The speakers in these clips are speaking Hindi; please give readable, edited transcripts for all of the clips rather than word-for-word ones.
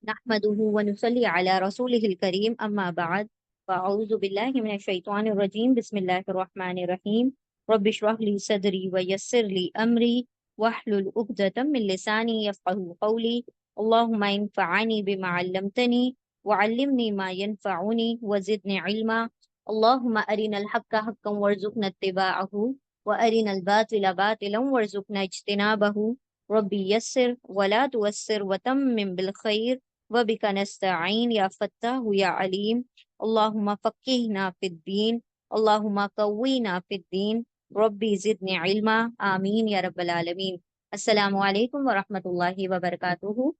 नहमदुहु व नुसल्ली अला रसूलिहिल करीम अम्मा बाद फ़अऊज़ु बिल्लाहि मिनश शैतानिर रजीम बिस्मिल्लाहिर रहमानिर रहीम रब्बि इश्रह ली सदरी व यस्सिर ली अमरी वहलुल उक़दतम मिन लिसानी यफ़क़हू क़ौली अल्लाहुम्मा इन्फ़अनी बिमा अल्लमतनी व अल्लिमनी मा यनफ़अनी व ज़िदनी इल्मा अल्लाहुम्मा अरिनल हक्का हक्कन वरज़ुक़ना इत्तिबाअहू व अरिनल बातिला बातिलन वरज़ुक़ना इज्तिनाबहू रब्बी यस्सिर वला तुयस्सिर व तम्मिम बिल खैर व बिका नस्तईन या फत्ताहु या अलीम अल्लाहुम्मा फ़क्किहना फ़िद्दीन अल्लाहुम्मा क़व्वीना फ़िद्दीन रब्बी ज़िदनी इल्मा आमीन या रब्बल आलमीन। अस्सलामु अलैकुम व रहमतुल्लाहि व बरकातुहू।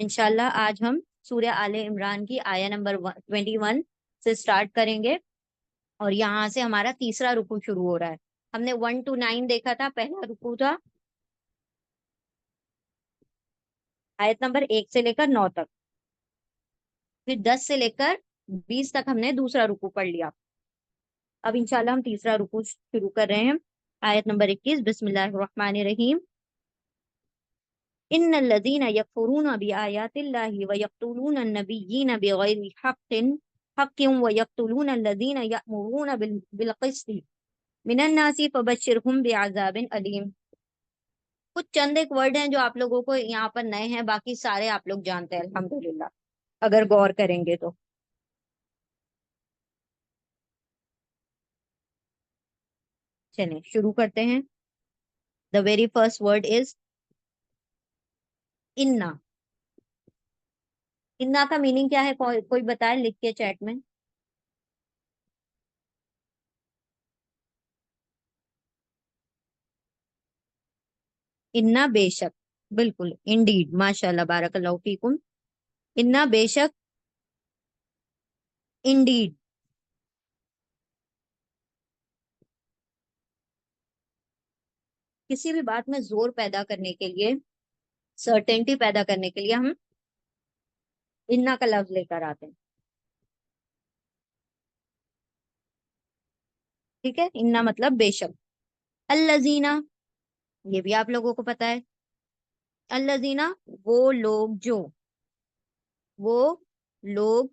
इंशाल्लाह आज हम सूरह आले इमरान की आया नंबर 21 से स्टार्ट करेंगे और यहाँ से हमारा तीसरा रुकू शुरू हो रहा है। हमने 1 to 9 देखा था, पहला रुकू था आयत नंबर 1 से लेकर 9 तक, फिर 10 से लेकर 20 तक हमने दूसरा रुकू पढ़ लिया। अब इंशाल्लाह हम तीसरा रुकू शुरू कर रहे हैं। आयत नंबर 21, बिस्मिल्लाहिर रहमानिर रहीम। इन्नल्लज़ीना यकफुरूना बिआयातिल्लाहि व यक़्तुलूना अन्नबिय्यीना बिगैरि हक़्क़िन व यक़्तुलूना अल्लज़ीना यअमुरूना बिल क़िस्ति मिनन नासि फबश्शिरहुम बिअज़ाबिन अलीम। कुछ चंद एक वर्ड हैं जो आप लोगों को यहाँ पर नए हैं, बाकी सारे आप लोग जानते हैं अल्हम्दुलिल्लाह, अगर गौर करेंगे तो। चलिए शुरू करते हैं। The very first word is इन्ना। इन्ना का मीनिंग क्या है? कोई बताए लिख के चैट में। इन्ना बेशक, बिल्कुल, इंडीड, माशाल्लाह, बारकल्लाहु फीकुम। इन्ना बेशक, इंडीड। किसी भी बात में जोर पैदा करने के लिए, सर्टेनिटी पैदा करने के लिए हम इन्ना का लफ्ज लेकर आते हैं। ठीक है, इन्ना मतलब बेशक। अल्लजीना, ये भी आप लोगों को पता है। अल्लजीना, वो लोग जो, वो लोग।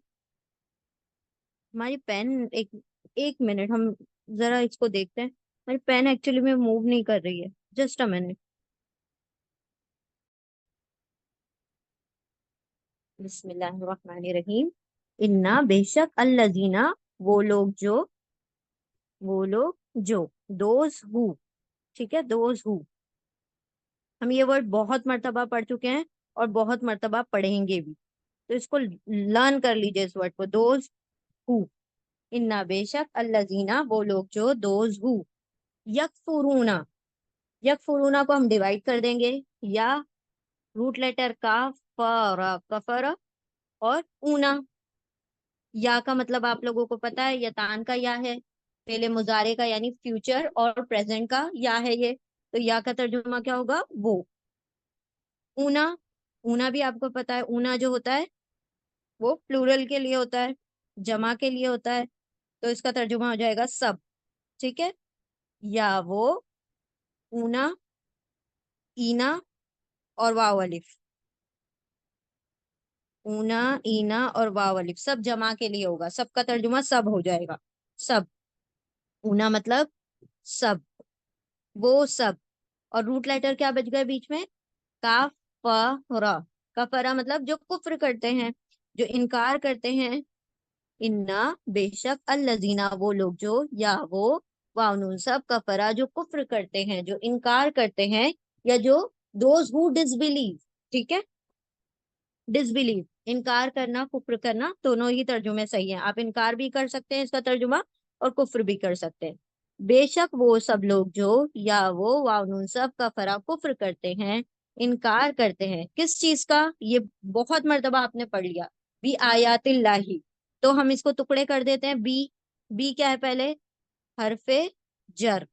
हमारी पेन, एक एक मिनट, हम जरा इसको देखते हैं। हमारी पेन एक्चुअली में मूव नहीं कर रही है, जस्ट अ मिनट। बिस्मिल्लाहिर्रहमानिर्रहीम। इन्ना बेशक, अल्लजीना, वो लोग जो, वो लोग जो, दोज हु। ठीक है, दोज हु। हम ये वर्ड बहुत मर्तबा पढ़ चुके हैं और बहुत मर्तबा पढ़ेंगे भी, तो इसको लर्न कर लीजिए इस वर्ड को, दोज हु। इन्ना बेशक, अल्लजीना, वो लोग जो, दोज हु यकफुरूना। यकफुरूना को हम डिवाइड कर देंगे, या रूट लेटर का, फरा, कफर और ऊना। या का मतलब आप लोगों को पता है, यतान का या है, पहले मुजारे का यानी फ्यूचर और प्रेजेंट का या है ये, तो या का तर्जुमा क्या होगा? वो। ऊना, ऊना भी आपको पता है, ऊना जो होता है वो प्लूरल के लिए होता है, जमा के लिए होता है, तो इसका तर्जुमा हो जाएगा सब। ठीक है, या वो, ऊना, ईना और वाव अलिफ। ऊना, ईना और वाव अलिफ सब जमा के लिए होगा, सबका तर्जुमा सब हो जाएगा, सब। ऊना मतलब सब, वो सब। और रूट लेटर क्या बच गए बीच में? काफ, रा। कफरा मतलब जो कुफ्र करते हैं, जो इनकार करते हैं। इन्ना बेशक, अल्लजीना, वो लोग जो, या वो, वाव नून सब, कफरा जो कुफ्र करते हैं, जो इनकार करते हैं, या जो, दोज हु डिसबिलीव। ठीक है, डिसबिलीव, इनकार करना, कुफ्र करना, दोनों ही तर्जुमे सही हैं। आप इनकार भी कर सकते हैं इसका तर्जुमा, और कुफ्र भी कर सकते हैं। बेशक वो सब लोग जो, या वो, वाव नून सब, कफरा कुफ्र करते हैं, इनकार करते हैं किस चीज का? ये बहुत मर्तबा आपने पढ़ लिया, बी आयातिल्लाही। तो हम इसको टुकड़े कर देते हैं। बी, बी क्या है? पहले हरफे जर,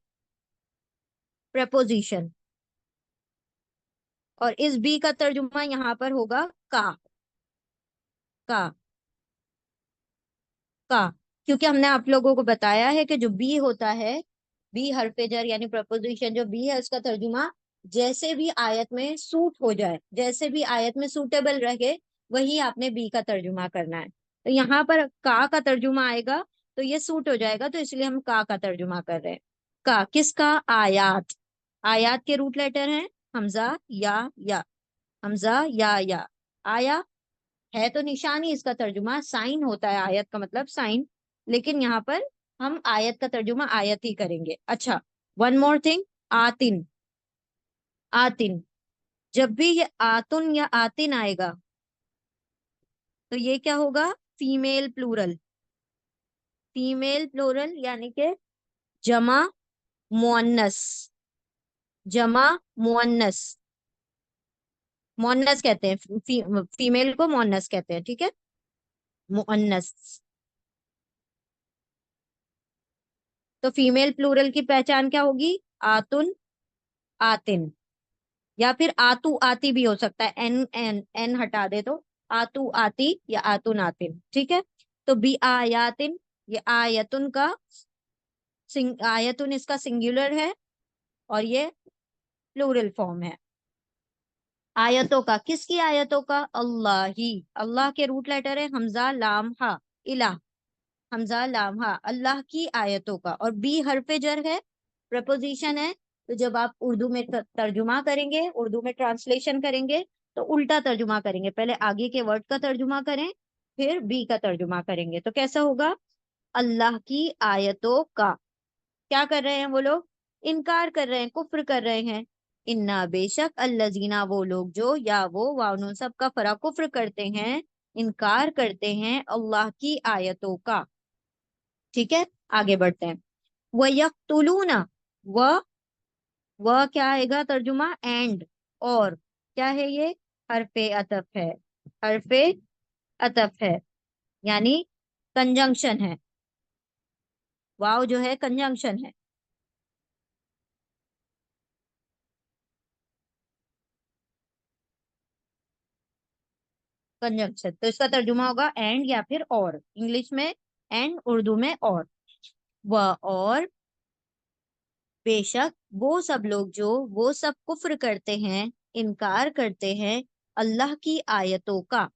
प्रपोजिशन, और इस बी का तर्जुमा यहाँ पर होगा का का। क्योंकि हमने आप लोगों को बताया है कि जो बी होता है, बी हरफे जर यानी प्रपोजिशन जो बी है, उसका तर्जुमा जैसे भी आयत में सूट हो जाए, जैसे भी आयत में सूटेबल रहे, वही आपने बी का तर्जुमा करना है। तो यहाँ पर का तर्जुमा आएगा तो ये सूट हो जाएगा, तो इसलिए हम का तर्जुमा कर रहे हैं। का किसका? आयात। आयात के रूट लेटर हैं हमजा या। हमजा या आया है तो निशानी इसका तर्जुमा साइन होता है, आयत का मतलब साइन, लेकिन यहाँ पर हम आयत का तर्जुमा आयत ही करेंगे। अच्छा, वन मोर थिंग, आतिन। आतिन, जब भी ये आतुन या आतिन आएगा तो ये क्या होगा? Female plural. फीमेल प्लूरल यानी कि जमा मुअन्नस। जमा मुअन्नस, मुअन्नस कहते हैं, फीमेल को मुअन्नस कहते हैं, ठीक है, मुअन्नस। तो फीमेल प्लूरल की पहचान क्या होगी? आतुन, आतिन, या फिर आतू आती भी हो सकता है, एन एन एन हटा दे तो आतू आती या आतुन आतिन, ठीक है। तो बी आयातिन, ये आयतुन का आयतुन इसका सिंगुलर है और ये प्लूरल फॉर्म है। आयतों का, किसकी आयतों का? अल्लाह ही। अल्लाह के रूट लेटर है हमजा लाम हा, इला। हमजा लाम हा, अल्लाह की आयतों का। और बी हरफे जर है, प्रपोजिशन है। तो जब आप उर्दू में तर्जुमा करेंगे, उर्दू में ट्रांसलेशन करेंगे, तो उल्टा तर्जुमा करेंगे, पहले आगे के वर्ड का तर्जुमा करें, फिर बी का तर्जुमा करेंगे। तो कैसा होगा? अल्लाह की आयतों का। क्या कर रहे हैं वो लोग? इनकार कर रहे हैं, कुफ्र कर रहे हैं। इन्ना बेशक, अल्लजीना वो लोग जो, या वो वाउन सब का फरा, कुफ्र करते हैं, इनकार करते हैं अल्लाह की आयतों का। ठीक है, आगे बढ़ते हैं। वह यकतुलूना, वह क्या आएगा तर्जुमा? एंड, और क्या है ये? हरफे अतफ है। हरफे अतफ है, यानी कंजंक्शन है। वाव जो है कंजंक्शन है। कंजंक्शन, तो इसका तर्जुमा होगा एंड या फिर और। इंग्लिश में एंड, उर्दू में और। वह और बेशक वो सब लोग जो, वो सब कुफ्र करते हैं, इनकार करते हैं अल्लाह की आयतों का।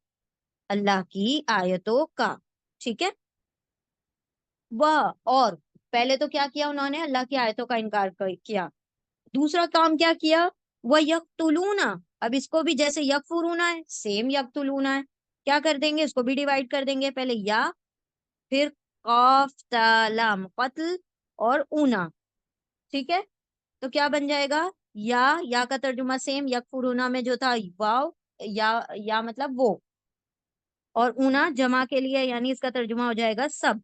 अल्लाह की आयतों का, ठीक है। वह और, पहले तो क्या किया उन्होंने? अल्लाह की आयतों का इनकार किया। दूसरा काम क्या किया? वह यकतुलूना। अब इसको भी जैसे यकफुरूना है, सेम यकतुलूना है। क्या कर देंगे? इसको भी डिवाइड कर देंगे, पहले या, फिर कॉफ तालाम कत्ल, और ऊना, ठीक है। तो क्या बन जाएगा? या का तर्जुमा सेम यकफुरूना में जो था वाव, या मतलब वो, और ऊना जमा के लिए, यानी इसका तर्जुमा हो जाएगा सब,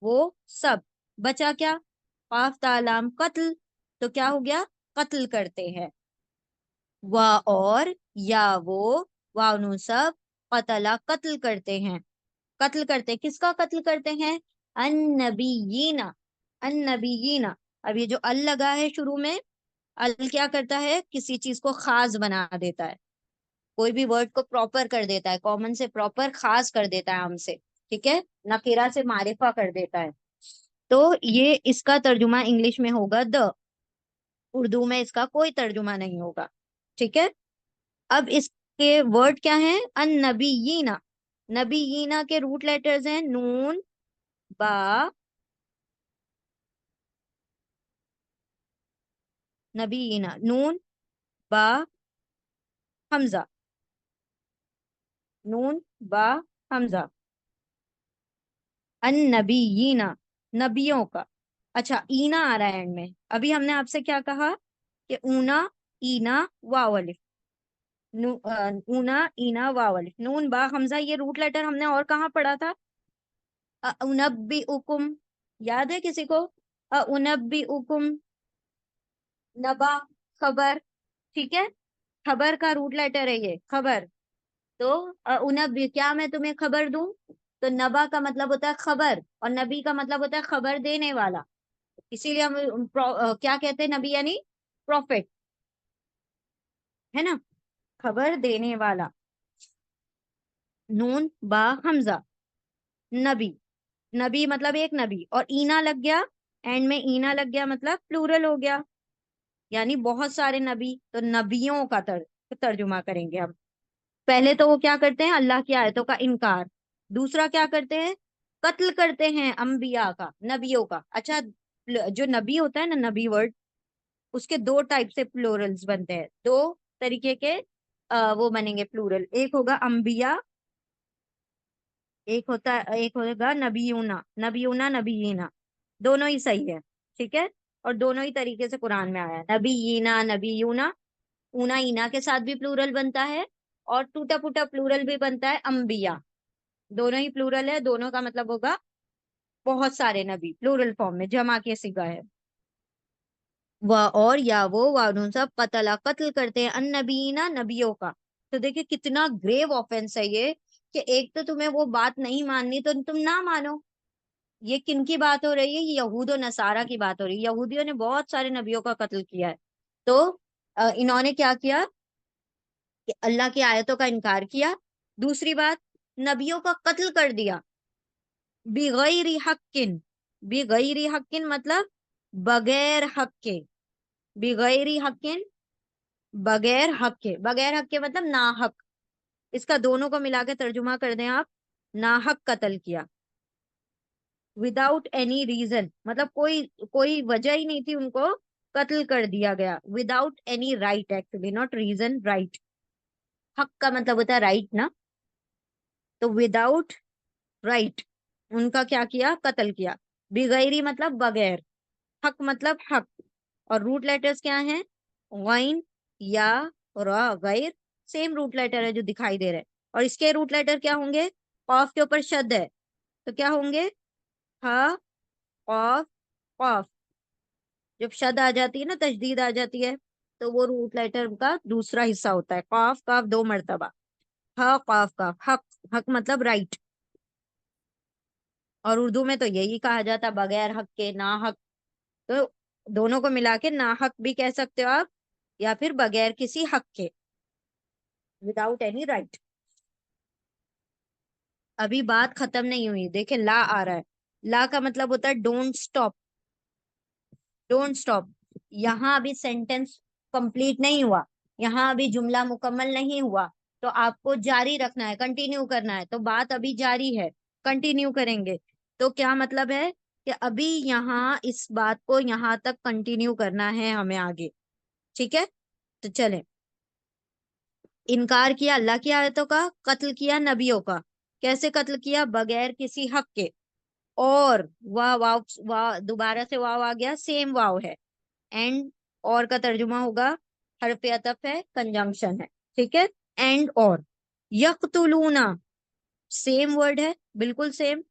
वो सब। बचा क्या? काफ तालाम कत्ल, तो क्या हो गया? कत्ल करते हैं। वह और, या वो, वाउन सब, कतला कत्ल करते हैं। कत्ल करते, किसका कत्ल करते हैं? अन्नबीयीना। अन्नबीयीना, अब ये जो अल लगा है शुरू में, अल क्या करता है? किसी चीज को खास बना देता है, कोई भी वर्ड को प्रॉपर कर देता है, कॉमन से प्रॉपर खास कर देता है हमसे, ठीक है, नकीरा से मारिफा कर देता है। तो ये इसका तर्जुमा इंग्लिश में होगा द, उर्दू में इसका कोई तर्जुमा नहीं होगा, ठीक है। अब इसके वर्ड क्या हैं? अन नबीयीना। नबीयीना के रूट लेटर्स हैं नून, बा, नबीयीना, नून, बा, हमजा। नून, बा, हमजा। अन नबीयीना, नबियों का। अच्छा, ईना आ रहा है एंड में। अभी हमने आपसे क्या कहा कि ऊना, ईना, वाव अलिफ। ऊना, ईना, वाव अलिफ, नून, बा, हमजा, ये रूट लेटर हमने और कहाँ पढ़ा था? उनब्बी उकुम, याद है किसी को? उनब्बी उकुम, नबा, खबर, ठीक है। खबर का रूट लेटर है ये, खबर। तो उनब्बी, क्या मैं तुम्हें खबर दूं? तो नबा का मतलब होता है खबर, और नबी का मतलब होता है खबर देने वाला। इसीलिए हम क्या कहते हैं? नबी यानी प्रॉफिट, है ना, खबर देने वाला। नून, बा, हमजा, नबी। नबी मतलब एक नबी, और ईना लग गया, एंड में ईना लग गया मतलब प्लूरल हो गया। यानी बहुत सारे नबी, तो नबियों का तर्जुमा करेंगे हम। पहले तो वो क्या करते हैं, अल्लाह की आयतों का इनकार। दूसरा क्या करते हैं, कत्ल करते हैं अंबिया का, नबियों का। अच्छा, जो नबी होता है ना, नबी वर्ड, उसके दो टाइप से प्लूरल्स बनते हैं, दो तरीके के वो बनेंगे प्लूरल। एक होगा अंबिया, एक होगा नबीयूना। नबीयूना नबीना, दोनों ही सही है, ठीक है। और दोनों ही तरीके से कुरान में आया है, नबीना नबीयूना। ऊना ईना के साथ भी प्लूरल बनता है, और टूटा फूटा प्लूरल भी बनता है अंबिया। दोनों ही प्लूरल है, दोनों का मतलब होगा बहुत सारे नबी, प्लूरल फॉर्म में जमा के सिगा है। वह और या वो वारुन सब कतला कत्ल करते हैं अन्नबीना, नबियों का। तो देखिए कितना ग्रेव ऑफेंस है ये, कि एक तो तुम्हें वो बात नहीं माननी तो तुम ना मानो। ये किन की बात हो रही है, ये यहूद और नसारा की बात हो रही है। यहूदियों ने बहुत सारे नबियों का कत्ल किया है। तो इन्होंने क्या किया कि अल्लाह की आयतों का इनकार किया। दूसरी बात, नबियों का कत्ल कर दिया, बिगैर हक्किन। बिगैर हक्किन मतलब बगैर हक के। बिगैर हक्किन, बगैर हक के। बगैर हक के मतलब नाहक। इसका दोनों को मिला के तर्जुमा कर दें आप, नाहक कत्ल किया। विदाउट एनी रीजन मतलब कोई कोई वजह ही नहीं थी, उनको कत्ल कर दिया गया। Without any right, actually not reason, right. हक का मतलब होता है राइट ना, तो विदाउट राइट उनका क्या किया, कत्ल किया। बिगैरी मतलब बगैर, हक मतलब हक। और रूट लेटर्स क्या हैं, वाइन या रा, गैर। सेम रूट लेटर है जो दिखाई दे रहे हैं। और इसके रूट लेटर क्या होंगे, कॉफ के ऊपर शद है, तो क्या होंगे, हा, कॉफ, कॉफ। जब शद आ जाती है ना, तशदीद आ जाती है, तो वो रूट लेटर का दूसरा हिस्सा होता है। कॉफ काफ दो मर्तबा, हा कॉफ काफ, हक। हक मतलब राइट। और उर्दू में तो यही कहा जाता है, बगैर हक के, ना हक। तो दोनों को मिला के नाहक भी कह सकते हो आप, या फिर बगैर किसी हक के, विदाउट एनी राइट। अभी बात खत्म नहीं हुई, देखे ला आ रहा है। ला का मतलब होता है डोंट स्टॉप। डोंट स्टॉप, यहाँ अभी सेंटेंस कंप्लीट नहीं हुआ, यहाँ अभी जुमला मुकम्मल नहीं हुआ, तो आपको जारी रखना है, कंटिन्यू करना है। तो बात अभी जारी है, कंटिन्यू करेंगे। तो क्या मतलब है कि अभी यहाँ इस बात को यहाँ तक कंटिन्यू करना है हमें आगे, ठीक है। तो चलें, इनकार किया अल्लाह की आयतों का, कत्ल किया नबियों का। कैसे कत्ल किया, बगैर किसी हक के। और वाह वाव, वाह दोबारा से वाव आ गया, सेम वाव है। एंड और का तर्जुमा होगा, हरफ अतफ है, कंजंक्शन है, ठीक है। एंड और, यकतुलूना, सेम वर्ड है, बिल्कुल सेम।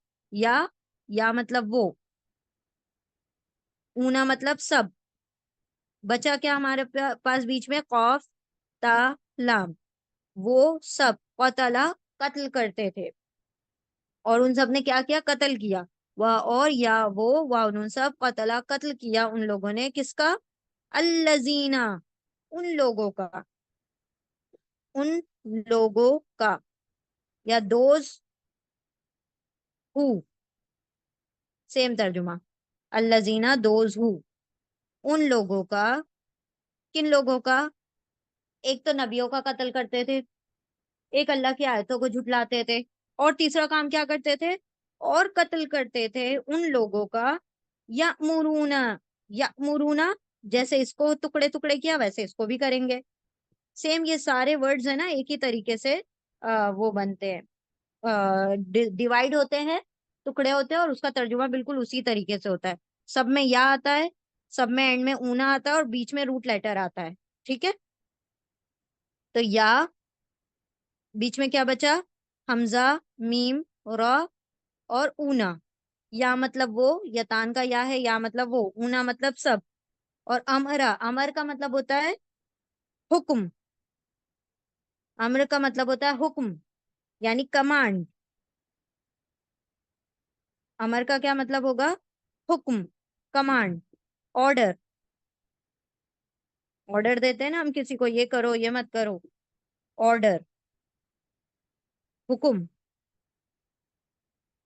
या मतलब वो, ऊना मतलब सब। बचा क्या हमारे पास बीच में, कौफ, ता, लाम। वो सब कतला, कत्ल करते थे। और उन सब ने क्या किया, कत्ल किया। वह और या वो, वह उन सब कतला, कत्ल किया उन लोगों ने, किसका, अल्लजीना, उन लोगों का। उन लोगों का, या दोज हु, सेम तर्जुमा। अल्लजीना, दोज हु, उन लोगों का। किन लोगों का, एक तो नबियों का कत्ल करते थे, एक अल्लाह की आयतों को झुटलाते थे, और तीसरा काम क्या करते थे, और कत्ल करते थे उन लोगों का। या मुरूना, या मुरूना, जैसे इसको टुकड़े टुकड़े किया वैसे इसको भी करेंगे। सेम ये सारे वर्ड्स है ना, एक ही तरीके से वो बनते हैं, डिवाइड होते हैं, टुकड़े होते हैं, और उसका तर्जुमा बिल्कुल उसी तरीके से होता है। सब में या आता है, सब में एंड में ऊना आता है, और बीच में रूट लेटर आता है, ठीक है। तो या, बीच में क्या बचा, हमजा, मीम, रा, और ऊना। या मतलब वो, यतान का या है, या मतलब वो, ऊना मतलब सब। और अमरा, अमर का मतलब होता है हुक्म। अमर का मतलब होता है हुक्म, यानी कमांड। अमर का क्या मतलब होगा, हुक्म, कमांड, ऑर्डर। ऑर्डर देते हैं ना हम किसी को, ये करो ये मत करो, ऑर्डर, हुक्म।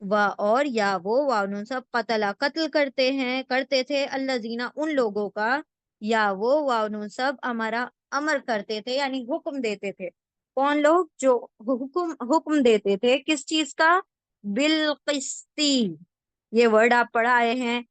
व और या वो वाउन सब कतला, कत्ल करते हैं, करते थे, अल्लजीना, उन लोगों का। या वो वाव नून सब हमारा अमर करते थे, यानी हुक्म देते थे। कौन लोग? जो हुक्म हुक्म देते थे किस चीज का? बिलकिस्ती। ये वर्ड आप पढ़ आए हैं।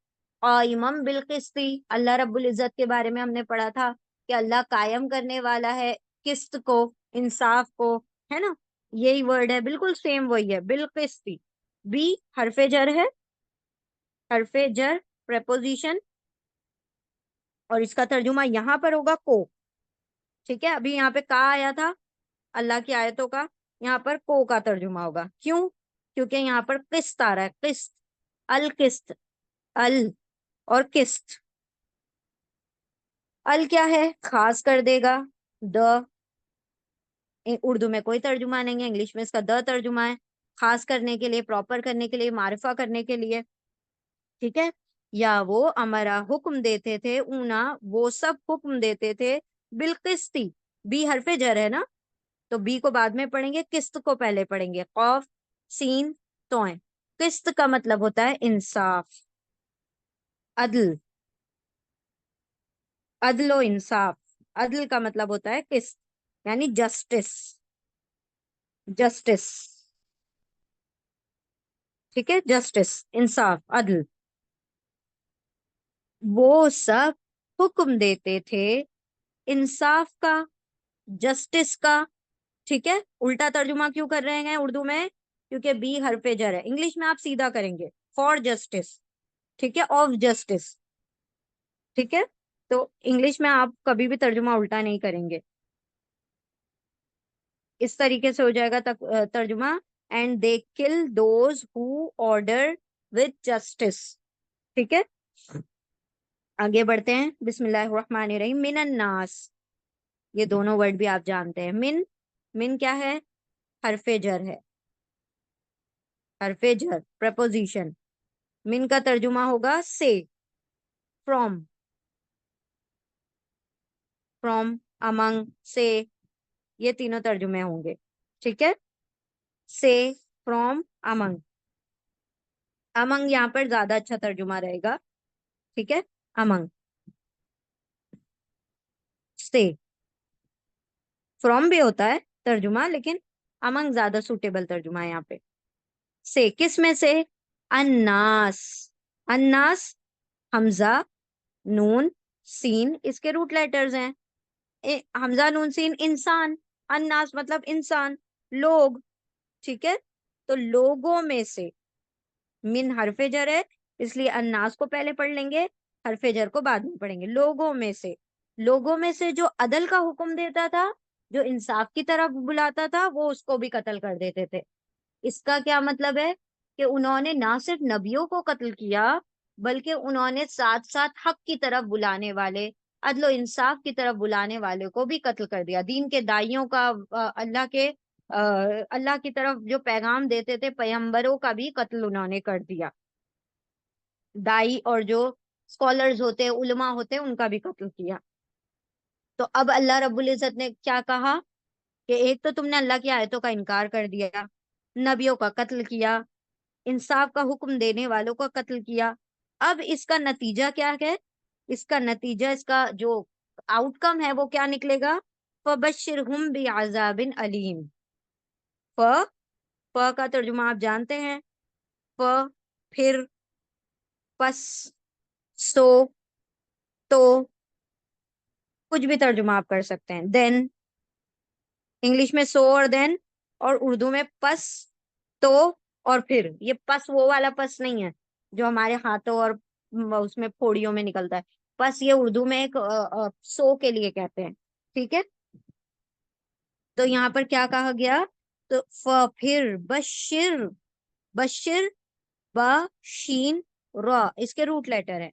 इमाम बिलकिस्ती, अल्लाह रब्बुल इज्जत के बारे में हमने पढ़ा था कि अल्लाह कायम करने वाला है किस्त को, इंसाफ को, है ना? यही वर्ड है, बिल्कुल सेम वही है, बिलकिस्ती। बी हरफे जर है, हरफे जर प्रेपोजिशन, और इसका तर्जुमा यहाँ पर होगा को। ठीक है, अभी यहाँ पे का आया था अल्लाह की आयतों का, यहाँ पर को का तर्जुमा होगा। क्यों? क्योंकि यहाँ पर किस्त आ रहा है, किस्त, अल किस्त, अल और किस्त। अल क्या है? खास कर देगा। द, उर्दू में कोई तर्जुमा नहीं है, इंग्लिश में इसका द तर्जुमा है। खास करने के लिए, प्रॉपर करने के लिए, मारिफा करने के लिए। ठीक है। या वो हमारा हुक्म देते थे, ऊना वो सब हुक्म देते थे, बिलकिस्ती। बी हरफे जर है ना, तो बी को बाद में पढ़ेंगे, किस्त को पहले पढ़ेंगे। कौफ, सीन, तोय। किस्त का मतलब होता है इंसाफ, अदल, अदलो इंसाफ। अदल का मतलब होता है किस्त, यानी जस्टिस, जस्टिस। ठीक है, जस्टिस, इंसाफ, अदल। वो सब हुक्म देते थे इंसाफ का, जस्टिस का। ठीक है, उल्टा तर्जुमा क्यों कर रहे हैं उर्दू में? क्योंकि बी हरफे जर है। इंग्लिश में आप सीधा करेंगे, फॉर जस्टिस। ठीक है, ऑफ जस्टिस। ठीक है, तो इंग्लिश में आप कभी भी तर्जुमा उल्टा नहीं करेंगे। इस तरीके से हो जाएगा तर्जुमा, and they kill those who order with justice. ठीक है, आगे बढ़ते हैं। बिस्मिल्लाहिर्रहमानिर्रहीम। मिनन नास, ये दोनों वर्ड भी आप जानते हैं। मिन, मिन क्या है? हरफे जर है, हरफे जर प्रपोजिशन। मिन का तर्जुमा होगा से, फ्रॉम, फ्रॉम, अमंग, से, ये तीनों तर्जुमे होंगे। ठीक है, से, फ्रॉम, अमंग। अमंग यहाँ पर ज्यादा अच्छा तर्जुमा रहेगा। ठीक है, अमंग से। फ्रॉम भी होता है तर्जुमा, लेकिन अमंग ज्यादा सुटेबल तर्जुमा है यहाँ पे। से किस में से? अन्नास, अन्नास, हमजा, नून, सीन इसके रूट लेटर्स हैं। हमजा नून सीन इंसान, अन्नास मतलब इंसान, लोग। ठीक है, तो लोगों में से। मिन हरफे जर है, इसलिए अन्नास को पहले पढ़ लेंगे, हरफे जर को बाद में पढ़ेंगे। लोगों में से, लोगों में से जो अदल का हुक्म देता था, जो इंसाफ की तरफ बुलाता था, वो उसको भी कत्ल कर देते थे। इसका क्या मतलब है? कि उन्होंने ना सिर्फ नबियों को कत्ल किया, बल्कि उन्होंने साथ साथ हक की तरफ बुलाने वाले, अदलो इंसाफ की तरफ बुलाने वाले को भी कत्ल कर दिया। दीन के दाइयों का, अल्लाह के, अल्लाह की तरफ जो पैगाम देते थे, पैगंबरों का भी कत्ल उन्होंने कर दिया। दाई और जो स्कॉलर्स होते हैं, उलमा होते हैं, उनका भी कत्ल किया। तो अब अल्लाह रब्बुल इज्जत ने क्या कहा कि एक तो तुमने अल्लाह की आयतों का इनकार कर दिया, नबियों का कत्ल किया, इंसाफ का हुक्म देने वालों का कत्ल किया। अब इसका नतीजा क्या है? इसका नतीजा, इसका जो आउटकम है वो क्या निकलेगा? फबश्शिरहुम बिअज़ाबिन अलीम। फ, फ का तर्जुमा आप जानते हैं। फ, फिर, पस, सो, तो, कुछ भी तर्जुमा आप कर सकते हैं। देन, इंग्लिश में सो और देन, और उर्दू में पस, तो और फिर। ये पस वो वाला पस नहीं है जो हमारे हाथों और उसमें फोड़ियों में निकलता है। पस ये उर्दू में एक सो के लिए कहते हैं। ठीक है, तो यहाँ पर क्या कहा गया? तो फिर, बशिर, बशिर, ब, शीन, र इसके रूट लेटर है।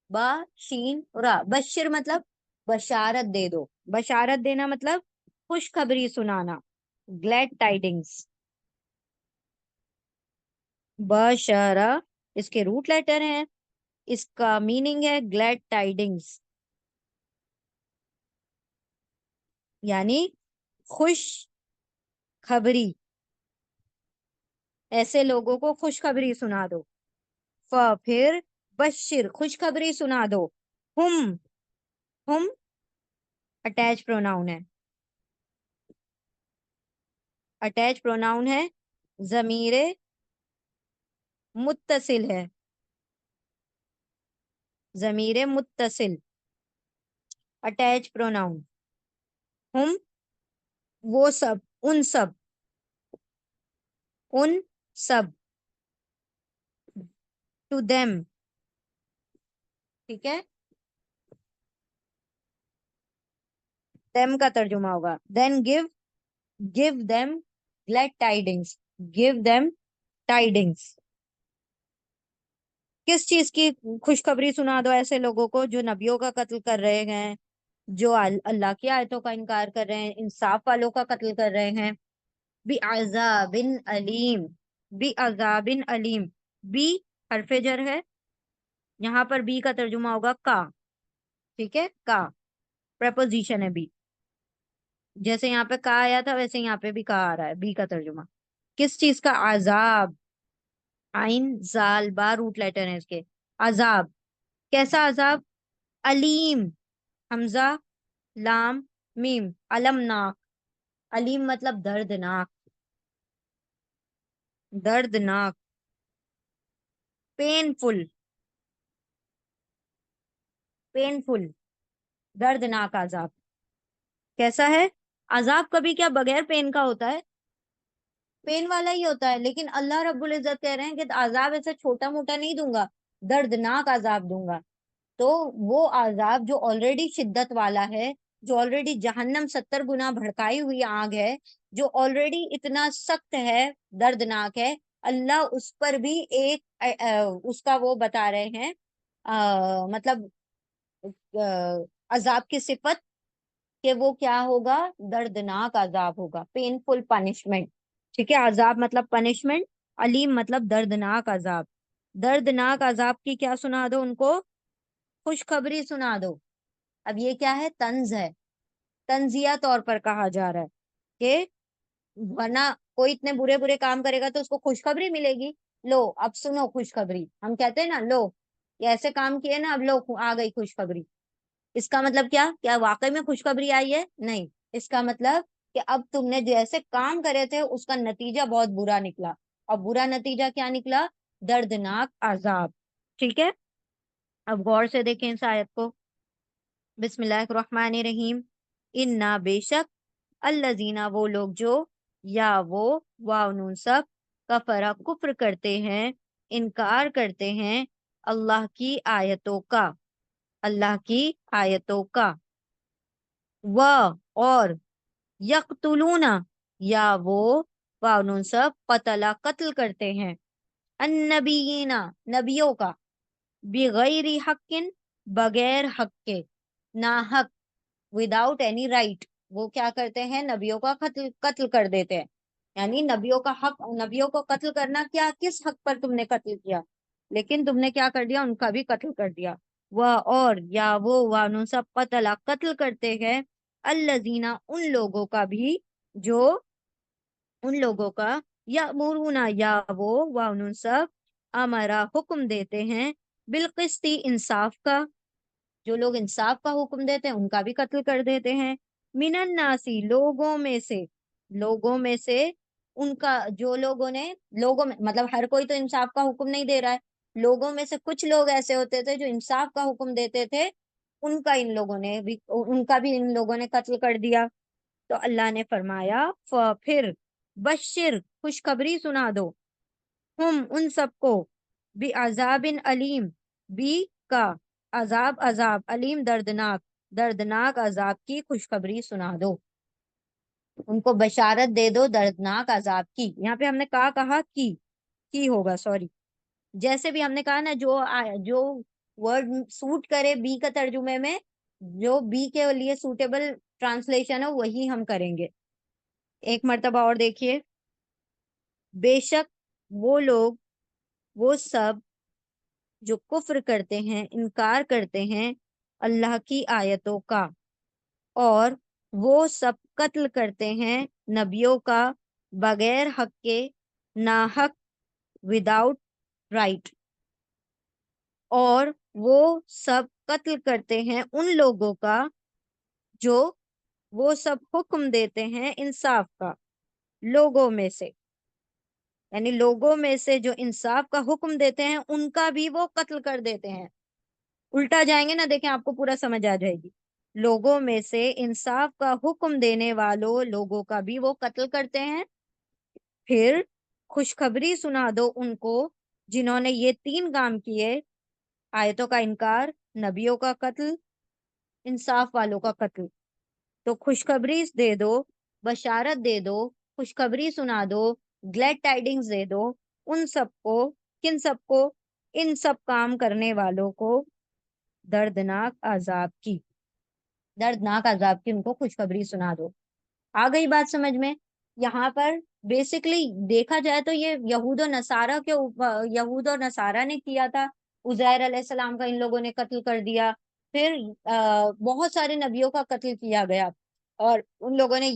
ब, शीन, र। बशिर मतलब बशारत दे दो, बशारत देना मतलब खुशखबरी सुनाना, ग्लैड टाइडिंग्स। बशरा इसके रूट लेटर हैं, इसका मीनिंग है ग्लैड टाइडिंग्स, यानी खुश खबरी। ऐसे लोगों को खुशखबरी सुना दो। फिर बशिर खुशखबरी सुना दो। हुम, हुम अटैच प्रोनाउन है, अटैच प्रोनाउन है, जमीरे मुत्तसिल है, जमीरे मुत्तसिल, अटैच प्रोनाउन। हुम वो सब, उन सब, उन सब, टू देम, ठीक है। देम का तर्जुमा होगा then give, give them glad tidings, give them tidings. किस चीज की खुशखबरी सुना दो ऐसे लोगों को जो नबियों का कत्ल कर रहे हैं, जो अल्लाह की आयतों का इनकार कर रहे हैं, इंसाफ वालों का कत्ल कर रहे हैं। बी अजाबिन अलीम, बी अजाबिन अलीम, बी हरफे जर है, यहाँ पर बी का तर्जुमा होगा का, ठीक है, का प्रपोजिशन है बी। जैसे यहाँ पे का आया था वैसे यहाँ पे भी का आ रहा है, बी का तर्जुमा। किस चीज का? अजाब, आइन जाल बा रूट लेटर है इसके। अजाब, कैसा अजाब? अलीम, हमजा लाम मीम, अलमनाक, अलीम मतलब दर्दनाक, दर्दनाक, पेनफुल, पेनफुल, दर्दनाक अजाब। कैसा है? अजाब कभी क्या बगैर पेन का होता है? पेन वाला ही होता है, लेकिन अल्लाह रब्बुल इज्जत कह रहे हैं कि अजाब ऐसा छोटा मोटा नहीं दूंगा, दर्दनाक अजाब दूंगा। तो वो अजाब जो ऑलरेडी शिद्दत वाला है, जो ऑलरेडी जहन्नम 70 गुना भड़काई हुई आग है, जो ऑलरेडी इतना सख्त है, दर्दनाक है, अल्लाह उस पर भी एक उसका वो बता रहे हैं, मतलब अजाब की सिफत, कि वो क्या होगा? दर्दनाक अजाब होगा, पेनफुल पनिशमेंट, ठीक है। अजाब मतलब पनिशमेंट, अलीम मतलब दर्दनाक अजाब। दर्दनाक अजाब की क्या सुना दो उनको? खुशखबरी सुना दो। अब ये क्या है? तंज है, तंजिया तौर पर कहा जा रहा है कि वरना कोई इतने बुरे बुरे काम करेगा तो उसको खुशखबरी मिलेगी। लो अब सुनो खुशखबरी, हम कहते हैं ना, लो ये ऐसे काम किए ना, अब लो आ गई खुशखबरी। इसका मतलब क्या? क्या वाकई में खुशखबरी आई है? नहीं, इसका मतलब कि अब तुमने जैसे काम करे थे उसका नतीजा बहुत बुरा निकला, और बुरा नतीजा क्या निकला? दर्दनाक अजाब, ठीक है। अब गौर से देखें इस आयत को। बिस्मिल्लाहिर्रहमानिर्रहीम। इन्ना बेशक, अल्लजीना वो लोग जो, या वो, वाव नून सब, कफरा कुफ्र करते हैं, इनकार करते हैं, अल्लाह की आयतों का, अल्लाह की आयतों का, व और, यकतुलूना या वो, वाव नून सब, कतला कत्ल करते हैं, अन्नबीना नबियों का, बिगैरी हक्किन बगैर हक के, ना हक, विदाउट एनी राइट, वो क्या करते हैं? नबियों का कत्ल कत्ल कर देते हैं। यानी नबियों का हक, नबियों को कत्ल करना, क्या किस हक पर तुमने कत्ल किया? लेकिन तुमने क्या कर दिया? उनका भी कत्ल कर दिया। वह और, या वो, वानुन सब, कतला कत्ल करते हैं, अल्लजीना उन लोगों का भी, जो, उन लोगों का, या मुरूना या वो, वानुन सब, हमारा हुक्म देते हैं, बिलकिस्ती इंसाफ का, जो लोग इंसाफ का हुक्म देते हैं उनका भी कत्ल कर देते हैं। मिनन नासी लोगों में से, लोगों में से, उनका, जो लोगों ने, लोगों में मतलब हर कोई तो इंसाफ का हुक्म नहीं दे रहा है, लोगों में से कुछ लोग ऐसे होते थे जो इंसाफ का हुक्म देते थे, उनका इन लोगों ने भी, उनका भी इन लोगों ने कत्ल कर दिया। तो अल्लाह ने फरमाया, फिर बशिर खुशखबरी सुना दो, हम उन सबको, बी अजाबिन अलीम, बी का अजाब, अजाब अलीम दर्दनाक, दर्दनाक अजाब की खुशखबरी सुना दो, उनको बशारत दे दो दर्दनाक अजाब की। यहाँ पे हमने कहा की होगा, सॉरी। जैसे भी हमने कहा ना, जो वर्ड सूट करे बी का तर्जुमे में, जो बी के लिए सूटेबल ट्रांसलेशन है वही हम करेंगे। एक मर्तबा और देखिए। बेशक वो लोग, वो सब जो कुफ्र करते हैं, इनकार करते हैं अल्लाह की आयतों का, और वो सब कत्ल करते हैं नबियों का बगैर हक के, नाहक, विदाउट राइट, और वो सब कत्ल करते हैं उन लोगों का जो वो सब हुक्म देते हैं इंसाफ का, लोगों में से, यानी लोगों में से जो इंसाफ का हुक्म देते हैं उनका भी वो कत्ल कर देते हैं। उल्टा जाएंगे ना, देखें आपको पूरा समझ आ जाएगी। लोगों में से इंसाफ का हुक्म देने वालों लोगों का भी वो कत्ल करते हैं। फिर खुशखबरी सुना दो उनको जिन्होंने ये तीन काम किए, आयतों का इनकार, नबियों का कत्ल, इंसाफ वालों का कत्ल। तो खुशखबरी दे दो, बशारत दे दो, खुशखबरी सुना दो, ग्लैड टाइडिंग्स दे दो उन सबको, किन सबको, इन सब काम करने वालों को दर्दनाक अजाब की, दर्दनाक अजाब की उनको खुशखबरी सुना दो। आ गई बात समझ में? यहाँ पर बेसिकली देखा जाए तो ये यहूद और नसारा के ऊपर, यहूद और नसारा ने किया था। उजैर अलैहिस्सलाम का इन लोगों ने कत्ल कर दिया। फिर बहुत सारे नबियों का कत्ल किया गया, और उन लोगों ने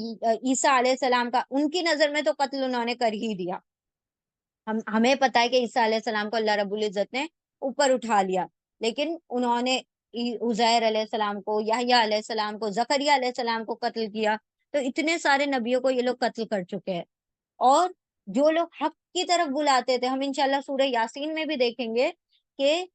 ईसा अलैहिस्सलाम का, उनकी नजर में तो कत्ल उन्होंने कर ही दिया। हमें पता है कि ईसा अलैहिस्सलाम को अल्लाह रब्बुल इज्जत ने ऊपर उठा लिया, लेकिन उन्होंने उजैर अलैहिस्सलाम को, यहया अलैहिस्सलाम को, जकरिया अलैहिस्सलाम को कत्ल किया। तो इतने सारे नबियों को ये लोग कत्ल कर चुके हैं। और जो लोग हक की तरफ बुलाते थे, हम इंशाल्लाह सूरह यासीन में भी देखेंगे कि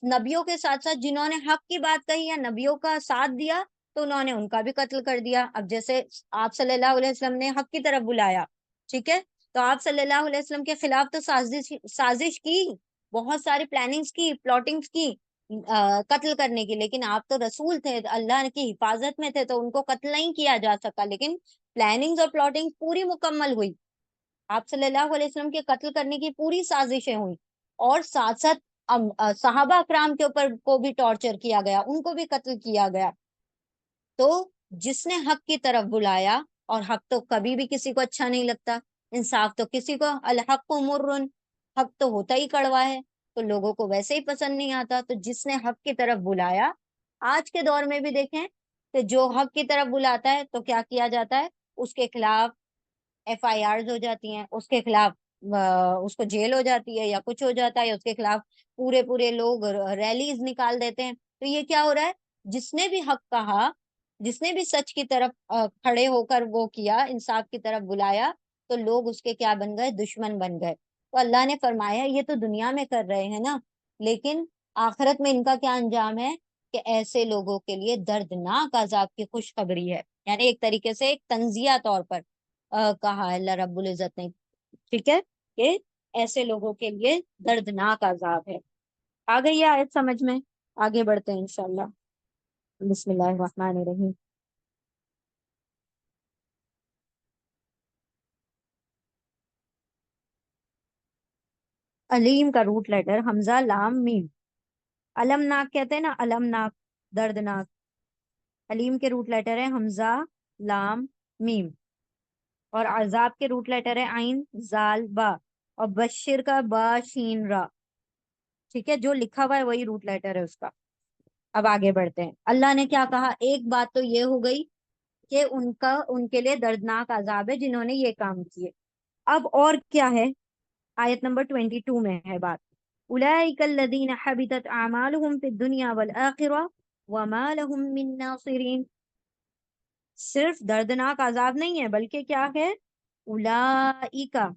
नबियों के साथ साथ जिन्होंने हक की बात कही या नबियों का साथ दिया, तो उन्होंने उनका भी कत्ल कर दिया। अब जैसे आप सल्लल्लाहु अलैहि वसल्लम ने हक की तरफ बुलाया, ठीक है, तो आप सल्लल्लाहु अलैहि वसल्लम के खिलाफ तो साजिश साजिश की, बहुत सारी प्लानिंग्स की, प्लॉटिंग्स की कत्ल करने की, लेकिन आप तो रसूल थे, अल्लाह की हिफाजत में थे, तो उनको कत्ल नहीं किया जा सका। लेकिन प्लानिंग्स और प्लॉटिंग पूरी मुकम्मल हुई, आप सल्लल्लाहु अलैहि वसल्लम के कत्ल करने की पूरी साजिशें हुई। और साथ साथ सहाबा अकराम के ऊपर को भी टॉर्चर किया गया, उनको भी कत्ल किया गया। तो जिसने हक की तरफ बुलाया, और हक तो कभी भी किसी को अच्छा नहीं लगता, इंसाफ तो किसी को, अल हक मुर्रुन, हक तो होता ही कड़वा है, तो लोगों को वैसे ही पसंद नहीं आता। तो जिसने हक की तरफ बुलाया, आज के दौर में भी देखें कि जो हक की तरफ बुलाता है तो क्या किया जाता है, उसके खिलाफ FIRs हो जाती हैं, उसके खिलाफ उसको जेल हो जाती है, या कुछ हो जाता है, या उसके खिलाफ पूरे पूरे लोग रैलीज निकाल देते हैं। तो ये क्या हो रहा है, जिसने भी हक कहा, जिसने भी सच की तरफ खड़े होकर वो किया, इंसाफ की तरफ बुलाया, तो लोग उसके क्या बन गए, दुश्मन बन गए। तो अल्लाह ने फरमाया ये तो दुनिया में कर रहे हैं ना, लेकिन आखिरत में इनका क्या अंजाम है, कि ऐसे लोगों के लिए दर्दनाक अजाब की खुशखबरी है। यानी एक तरीके से एक तंजिया तौर पर कहा है अल्लाह रब्बुल इज्जत ने, ठीक है, कि ऐसे लोगों के लिए दर्दनाक अजाब है। आ गई ये आयत समझ में? आगे बढ़ते हैं इंशाल्लाह। बिस्मिल्लाहिर्रहमानिर्रहीम। अलीम का रूट लेटर हमजा लाम मीम। अलमनाक कहते हैं ना, अलमनाक, दर्दनाक। अलीम के रूट लेटर है हमजा लाम मीम। और अजाब के रूट लेटर है आइन जाल बा। और बशिर का बा शीन रा। ठीक है, जो लिखा हुआ है वही रूट लेटर है उसका। अब आगे बढ़ते हैं। अल्लाह ने क्या कहा, एक बात तो ये हो गई कि उनका, उनके लिए दर्दनाक अजाब है जिन्होंने ये काम किए। अब और क्या है, आयत नंबर 22 में है बात। उलाइकल्लज़ीना हबितत आमालुहुम फिद दुनिया वल आखिरह वमा लहुम मिन नासिरीन। सिर्फ दर्दनाक अजाब नहीं है, बल्कि क्या है, उलाइका,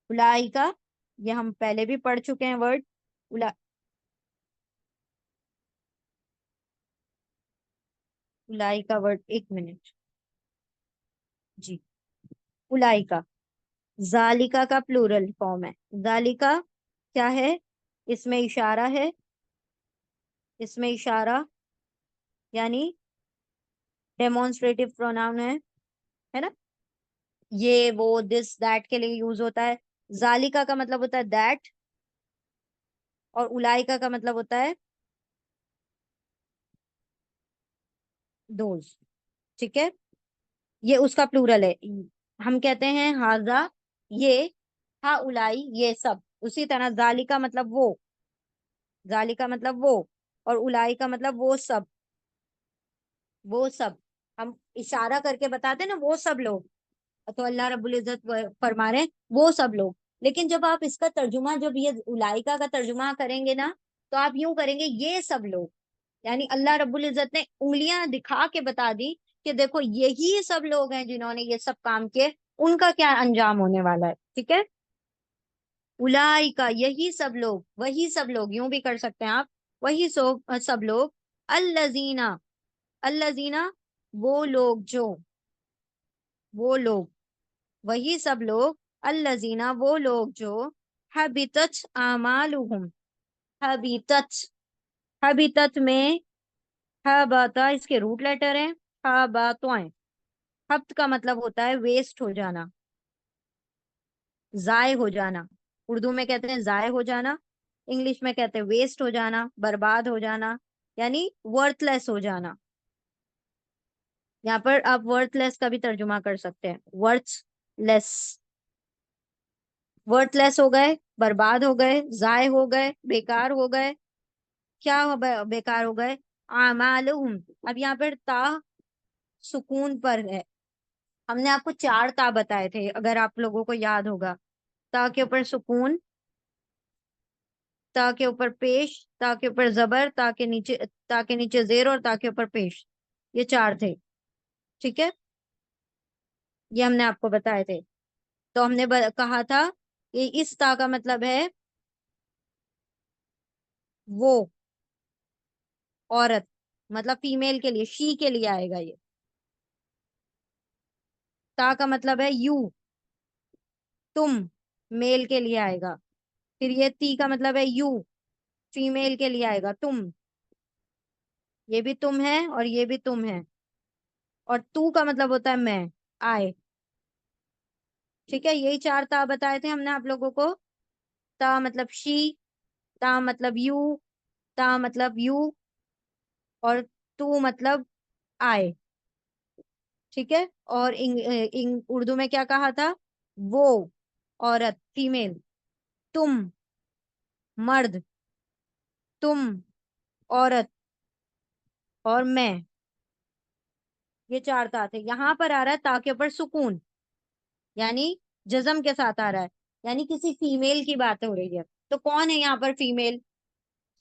उलाइका, ये हम पहले भी पढ़ चुके हैं वर्ड। उला, उलाइका वर्ड, एक मिनट जी। उलाइका, जालिका का प्लूरल फॉर्म है। जालिका क्या है, इसमें इशारा है, इसमें इशारा यानी डेमोन्स्ट्रेटिव प्रोनाउन है ना, ये वो दिस दैट के लिए यूज होता है। जालिका का मतलब होता है दैट, और उलाइका का मतलब होता है दोज। ठीक है, ये उसका प्लूरल है। हम कहते हैं हाजा, ये, हा उलाई, ये सब। उसी तरह जालिका मतलब वो, जालिका मतलब वो, और उलाई का मतलब वो सब, वो सब। हम इशारा करके बताते हैं ना, वो सब लोग। तो अल्लाह रब्बुल इज्जत फरमा रहे हैं वो सब लोग। लेकिन जब आप इसका तर्जुमा, जब ये उलाइका का तर्जुमा करेंगे ना, तो आप यूं करेंगे ये सब लोग, यानी अल्लाह रब्बुल इज्जत ने उंगलियां दिखा के बता दी कि देखो यही सब लोग हैं जिन्होंने ये सब काम किए, उनका क्या अंजाम होने वाला है। ठीक है, उलाई का, यही सब लोग, वही सब लोग, यूं भी कर सकते हैं आप, वही सब लोग, अल्लजीना, अल्लजीना वो लोग जो, वो लोग, वही सब लोग, अल्लजीना वो लोग जो, हबितत आमालुहुम, हबितत, हबितत में हबाता इसके रूट लेटर है, हबातों, हब्त का मतलब होता है वेस्ट हो जाना, जाय हो जाना। उर्दू में कहते हैं जाय हो जाना, इंग्लिश में कहते हैं वेस्ट हो जाना, बर्बाद हो जाना, यानी वर्थलेस हो जाना। यहाँ पर आप वर्थलेस का भी तर्जुमा कर सकते हैं, वर्थलेस, वर्थलेस हो गए, बर्बाद हो गए, जाय हो गए, बेकार हो गए। क्या बेकार हो गए, आमालुहुम। अब यहाँ पर ता सुकून पर है। हमने आपको चार ता बताए थे, अगर आप लोगों को याद होगा। ता के ऊपर सुकून, ता के ऊपर पेश, ता के ऊपर जबर, ता के नीचे जेर, और ता के ऊपर पेश, ये चार थे। ठीक है, ये हमने आपको बताए थे। तो हमने कहा था कि इस ता का मतलब है वो, औरत, मतलब फीमेल के लिए, शी के लिए आएगा ये। ता का मतलब है यू, तुम, मेल के लिए आएगा। फिर ये ती का मतलब है यू, फीमेल के लिए आएगा, तुम, ये भी तुम है और ये भी तुम है। और तू का मतलब होता है मैं, आए। ठीक है, यही चार ता बताए थे हमने आप लोगों को। ता मतलब शी, ता मतलब यू, ता मतलब यू, और तू मतलब आए। ठीक है, और उर्दू में क्या कहा था, वो, औरत फीमेल, तुम, मर्द, तुम, औरत, और मैं, ये चार ता थे। यहाँ पर आ रहा है ता के ऊपर सुकून, यानी जज्म के साथ आ रहा है, यानी किसी फीमेल की बात हो रही है। तो कौन है यहाँ पर फीमेल,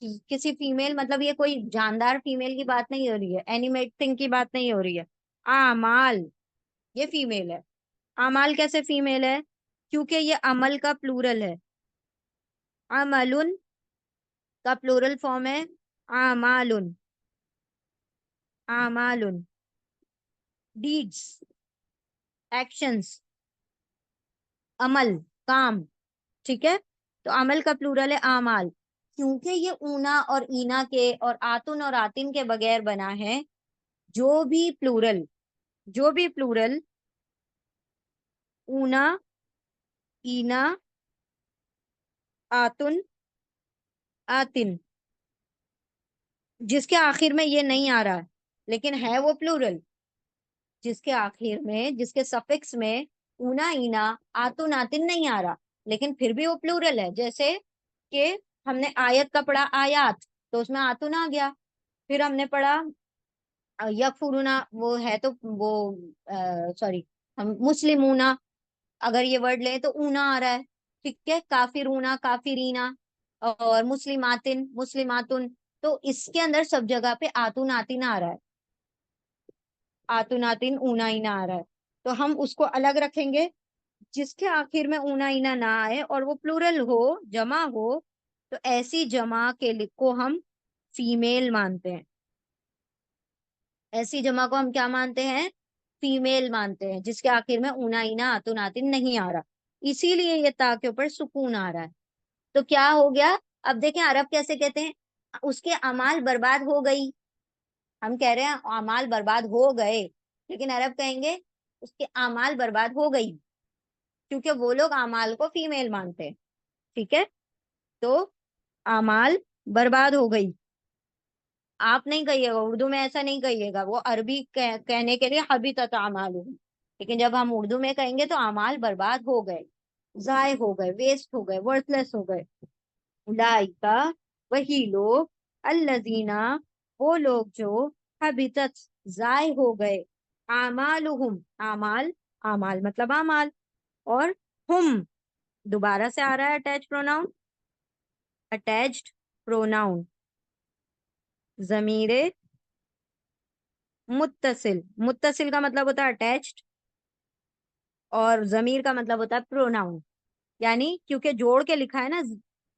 किसी फीमेल, मतलब ये कोई जानदार फीमेल की बात नहीं हो रही है, एनिमेट थिंग की बात नहीं हो रही है। आमाल, ये फीमेल है। आमाल कैसे फीमेल है, क्योंकि ये अमल का प्लूरल है। अमलुन का प्लूरल फॉर्म है आमालुन, आमालुन, डीड्स, एक्शंस, अमल, काम। ठीक है, तो अमल का प्लूरल है आमाल। क्योंकि ये ऊना और ईना के और आतुन और आतिन के बगैर बना है, जो भी प्लूरल, जो भी प्लूरल ऊना, ईना, आतुन, आतिन, जिसके आखिर में ये नहीं आ रहा है, लेकिन है वो प्लूरल, जिसके आखिर में, जिसके सफिक्स में ऊना, ईना, आतुन, आतिन नहीं आ रहा, लेकिन फिर भी वो प्लूरल है। जैसे कि हमने आयत का पढ़ा आयात, तो उसमें आतुन आ गया। फिर हमने पढ़ा यकफुरुना, वो है तो वो, सॉरी, हम मुस्लिमूना, अगर ये वर्ड लें तो ऊना आ रहा है। ठीक है, काफिरूना, काफिरीना, और मुस्लिमातिन, मुस्लिमातुन। तो इसके अंदर सब जगह पे आतुन, आतिन आ रहा है, आतुन, आतिन, ऊना, ईना आ रहा है। तो हम उसको अलग रखेंगे, जिसके आखिर में ऊना ईना ना आए और वो प्लूरल हो, जमा हो, तो ऐसी जमा के को हम फीमेल मानते हैं। ऐसी जमा को हम क्या मानते हैं, फीमेल मानते हैं, जिसके आखिर में ऊना ईना आतुन आतिन नहीं आ रहा। इसीलिए ये ता के ऊपर सुकून आ रहा है। तो क्या हो गया, अब देखें अरब कैसे कहते हैं, उसके अमाल बर्बाद हो गई। हम कह रहे हैं अमाल बर्बाद हो गए, लेकिन अरब कहेंगे उसके अमाल बर्बाद हो गई, क्योंकि वो लोग अमाल को फीमेल मानते हैं। ठीक है, तो अमाल बर्बाद हो गई, आप नहीं कहिएगा, उर्दू में ऐसा नहीं कहिएगा, वो अरबी कहने के लिए हबीतत अमालुहुम। लेकिन जब हम उर्दू में कहेंगे तो अमाल बर्बाद हो गए, जाय हो गए, वेस्ट हो गए, वर्थलेस हो गए। उलाइका, वही लोग, अल्लजीना वो लोग जो, हबितत जाय हो गए, आमालुहुम, आमाल, आमाल मतलब आमाल, और हुम, दोबारा से आ रहा है अटैच प्रोनाउन, अटैच्ड प्रोनाउन, जमीरे मुत्तसिल, मुत्तसिल का मतलब होता है अटैच्ड, और जमीर का मतलब होता है प्रोनाउन। यानी क्योंकि जोड़ के लिखा है ना,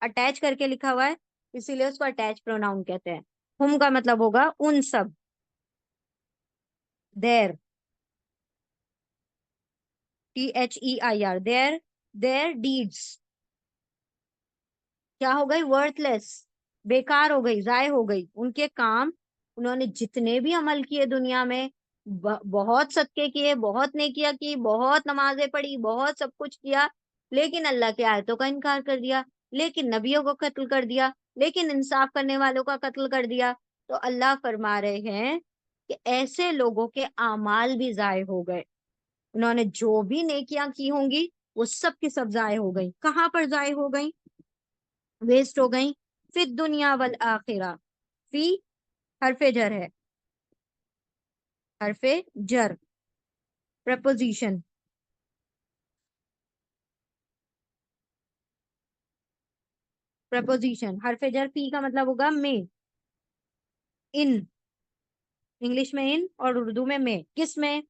अटैच करके लिखा हुआ है, इसीलिए उसको अटैच प्रोनाउन कहते हैं। हुम का मतलब होगा उन सब, देर, THEIR, देर, देर डीड्स क्या हो गई, वर्थलेस, बेकार हो गई, जाय हो गई उनके काम। उन्होंने जितने भी अमल किए दुनिया में, बहुत सदके किए, बहुत नेकियां की, बहुत नमाजें पढ़ी, बहुत सब कुछ किया, लेकिन अल्लाह की आयतों का इनकार कर दिया, लेकिन नबियों को कत्ल कर दिया, लेकिन इंसाफ करने वालों का कत्ल कर दिया। तो अल्लाह फरमा रहे हैं कि ऐसे लोगों के आमाल भी जाय हो गए। उन्होंने जो भी नेकियां की होंगी वो सब की सब जाय हो गई। कहाँ पर जाय हो गई, वेस्ट हो गई। फिर दुनिया वल आखिरा, फी हरफे जर है, हरफे जर, प्रपोजिशन, प्रपोजिशन हरफे जर, फी का मतलब होगा में, इन, इंग्लिश में इन और उर्दू में किस में,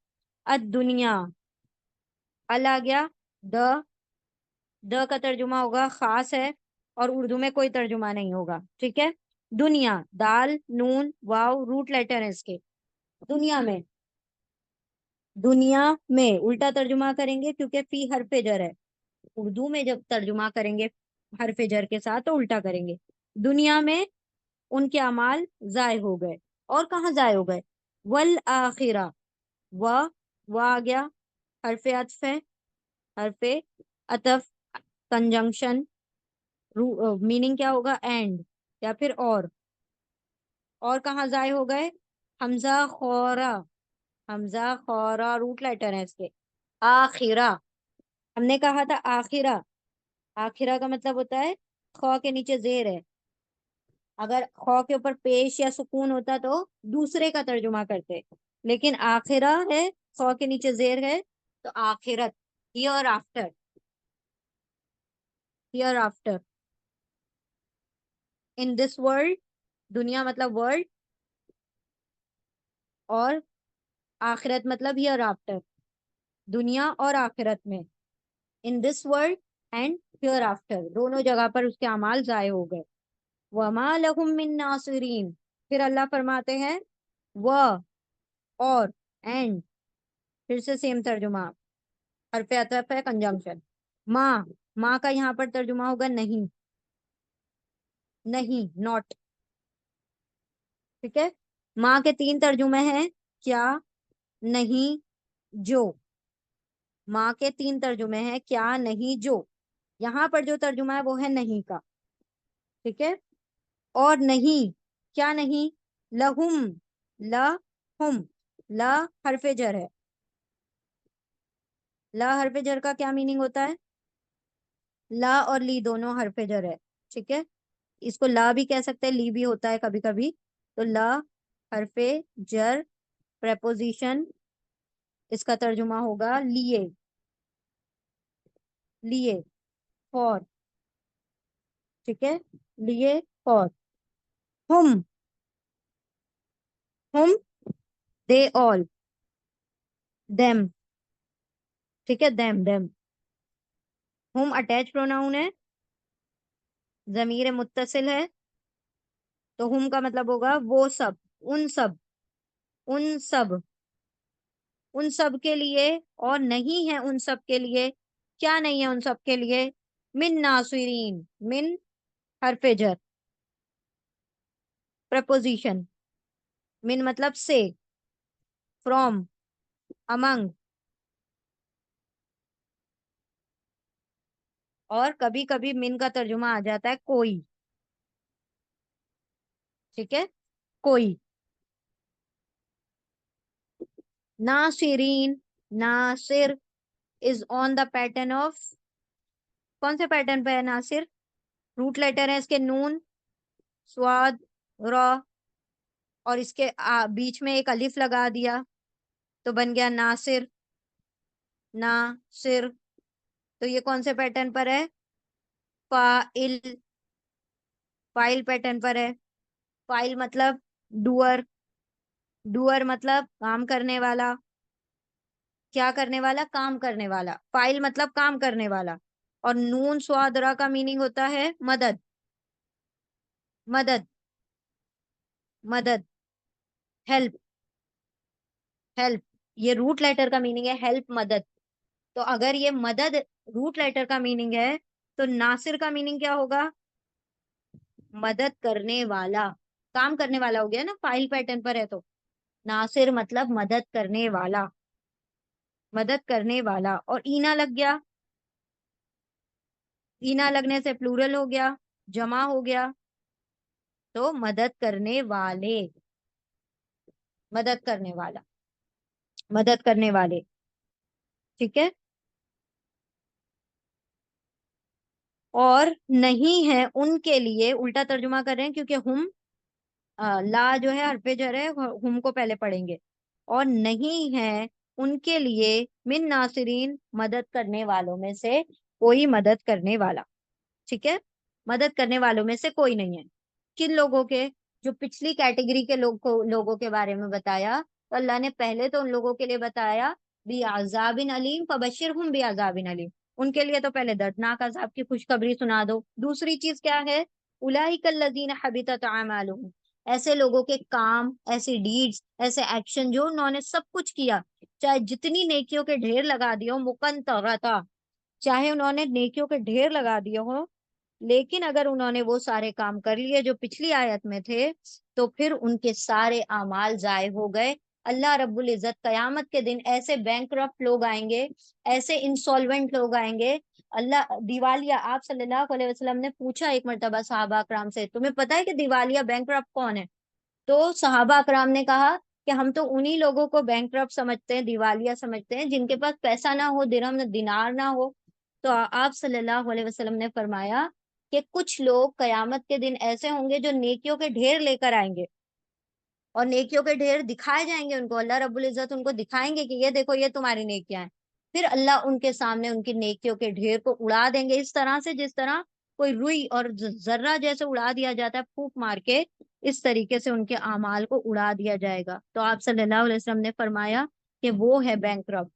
अद दुनिया, अल आ गया, द, द का तर्जुमा होगा खास है, और उर्दू में कोई तर्जुमा नहीं होगा, ठीक है। दुनिया, दाल नून वाव रूट लेटर है इसके, दुनिया में, दुनिया में उल्टा तर्जुमा करेंगे क्योंकि फी हरफे जर है। उर्दू में जब तर्जुमा करेंगे हरफे जर के साथ तो उल्टा करेंगे। दुनिया में उनके अमाल जाय हो गए। और कहाँ जाय हो गए, वल आखिरा, व आ गया, हरफे अतफ है, हरफे अतफ, कंजंक्शन, मीनिंग क्या होगा, एंड या फिर और कहाँ जाय हो गए, हमजा खौरा, हमजा खौरा रूट लेटर है इसके, आखिरा, हमने कहा था आखिरा, आखिरा का मतलब होता है, खौ के नीचे जेर है, अगर खौ के ऊपर पेश या सुकून होता तो दूसरे का तर्जुमा करते, लेकिन आखिरा है, खौ के नीचे जेर है, तो आखिरत, here after, here after, in this world, दुनिया मतलब वर्ल्ड, और आखिरत मतलब हियर आफ्टर, दुनिया और आखिरत में, in this world and here after, दोनों जगह पर उसके अमाल जाय हो गए। वमा लहुम मिन नासिरीन, फिर अल्लाह फरमाते हैं, व और एंड, फिर से सेम तर्जुमा, हरफ अतफ है, कंजंक्शन, माँ, माँ का यहाँ पर तर्जुमा होगा नहीं, नहीं, नॉट, ठीक है। माँ के तीन तर्जुमे हैं, क्या, नहीं, जो, माँ के तीन तर्जुमे हैं, क्या नहीं जो, यहाँ पर जो तर्जुमा है वो है नहीं का, ठीक है। और नहीं, क्या नहीं, लहुम, लहुम, ला हरफे जर है, ला हरफे जर का क्या मीनिंग होता है, ला और ली दोनों हरफे जर है, ठीक है। इसको ला भी कह सकते हैं, ली भी होता है कभी कभी। तो ला हरफे जर, प्रेपोजिशन, इसका तर्जुमा होगा लिए, लिए, फॉर, ठीक है, लिए, फॉर, हुम, हुम, दे ऑल, देम, ठीक है, देम, देम, हुम अटैच प्रोनाउन है, जमीर मुत्तसिल है, तो हुम का मतलब होगा वो सब, उन सब, उन सब, उन सब के लिए, और नहीं है उन सब के लिए, क्या नहीं है उन सब के लिए, मिन नासिरीन, मिन हरफे जर, प्रपोजिशन, मिन मतलब से, फ्रॉम, अमंग, और कभी कभी मिन का तर्जुमा आ जाता है कोई, ठीक है, कोई, नासिरीन, नासिर is on the pattern of, कौन से पैटर्न पे है नासिर, रूट लेटर है इसके नून, स्वाद, रॉ, और इसके बीच में एक अलिफ लगा दिया तो बन गया नासिर, नासिर। तो ये कौन से पैटर्न पर है, फाइल, फाइल पैटर्न पर है। फाइल मतलब डूअर, डूअर मतलब काम करने वाला। क्या करने वाला? काम करने वाला। फाइल मतलब काम करने वाला। और नून स्वादरा का मीनिंग होता है मदद, मदद, मदद, हेल्प, हेल्प। ये रूट लेटर का मीनिंग है हेल्प, मदद। तो अगर ये मदद रूट लेटर का मीनिंग है, तो नासिर का मीनिंग क्या होगा? मदद करने वाला, काम करने वाला हो गया ना, फाइल पैटर्न पर है तो। नासिर मतलब मदद करने वाला, मदद करने वाला। और ईना लग गया, ईना लगने से प्लूरल हो गया, जमा हो गया। तो मदद करने वाले, मदद करने वाला, मदद करने वाले। ठीक है। और नहीं है उनके लिए, उल्टा तर्जुमा कर रहे हैं क्योंकि हम ला जो है हरफे जर है, हम को पहले पढ़ेंगे। और नहीं है उनके लिए मिन नासिरीन, मदद करने वालों में से कोई मदद करने वाला। ठीक है। मदद करने वालों में से कोई नहीं है। किन लोगों के? जो पिछली कैटेगरी के लोगों के बारे में बताया, तो अल्लाह ने पहले तो उन लोगों के लिए बताया बी आजाबिन अलीम, फबशिर हम बी आजाबिन अलीम। उनके लिए तो पहले दर्दनाक अजाब की खुशखबरी सुना दो। दूसरी चीज क्या है? उलाइकल्लज़ीना हबितत अमालुहुम, ऐसे लोगों के काम, ऐसे डीड्स, ऐसे एक्शन जो उन्होंने सब कुछ किया, चाहे जितनी नेकियों के ढेर लगा दियो मुकन्तरता, चाहे उन्होंने नेकियों के ढेर लगा दिए हो, लेकिन अगर उन्होंने वो सारे काम कर लिए जो पिछली आयत में थे, तो फिर उनके सारे अमाल जाए हो गए। अल्लाह रब्बुल इज्जत कयामत के दिन ऐसे बैंकरप्ट लोग आएंगे, ऐसे इंसॉल्वेंट लोग आएंगे। अल्लाह दिवालिया, आप सल्लल्लाहु अलैहि वसल्लम ने पूछा एक मर्तबा सहाबा कराम से, तुम्हें पता है कि दिवालिया बैंकरप्ट कौन है? तो सहाबा कराम ने कहा कि हम तो उन्हीं लोगों को बैंकरप्ट समझते हैं, दिवालिया समझते हैं, जिनके पास पैसा ना हो, दिरहम न दिनार ना हो। तो आप सल्लल्लाहु अलैहि वसल्लम ने फरमाया कि कुछ लोग कयामत के दिन ऐसे होंगे जो नेकियों के ढेर लेकर आएंगे, और नेकियों के ढेर दिखाए जाएंगे उनको, अल्लाह रब्बुल इज्जत उनको दिखाएंगे कि ये देखो ये तुम्हारी नेकियां हैं। फिर अल्लाह उनके सामने उनकी नेकियों के ढेर को उड़ा देंगे, इस तरह से जिस तरह कोई रुई और जर्रा जैसे उड़ा दिया जाता है फूंक मार के, इस तरीके से उनके अमाल को उड़ा दिया जाएगा। तो आप सल्लल्लाहु अलैहि वसल्लम ने फरमाया कि वो है बैंकरप्ट,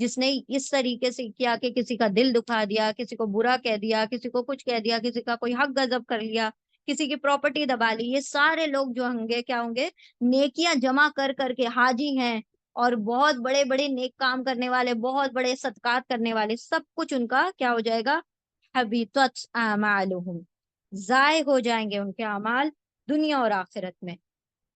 जिसने इस तरीके से किया कि किसी का दिल दुखा दिया, किसी को बुरा कह दिया, किसी को कुछ कह दिया, किसी का कोई हक गजब कर लिया, किसी की प्रॉपर्टी दबा ली। ये सारे लोग जो होंगे क्या होंगे? नेकियां जमा कर करके हाजी हैं, और बहुत बड़े बड़े नेक काम करने वाले, बहुत बड़े सत्कार करने वाले, सब कुछ उनका क्या हो जाएगा? हबीतत आमालुहुम, जाय हो जाएंगे उनके अमाल दुनिया और आखिरत में।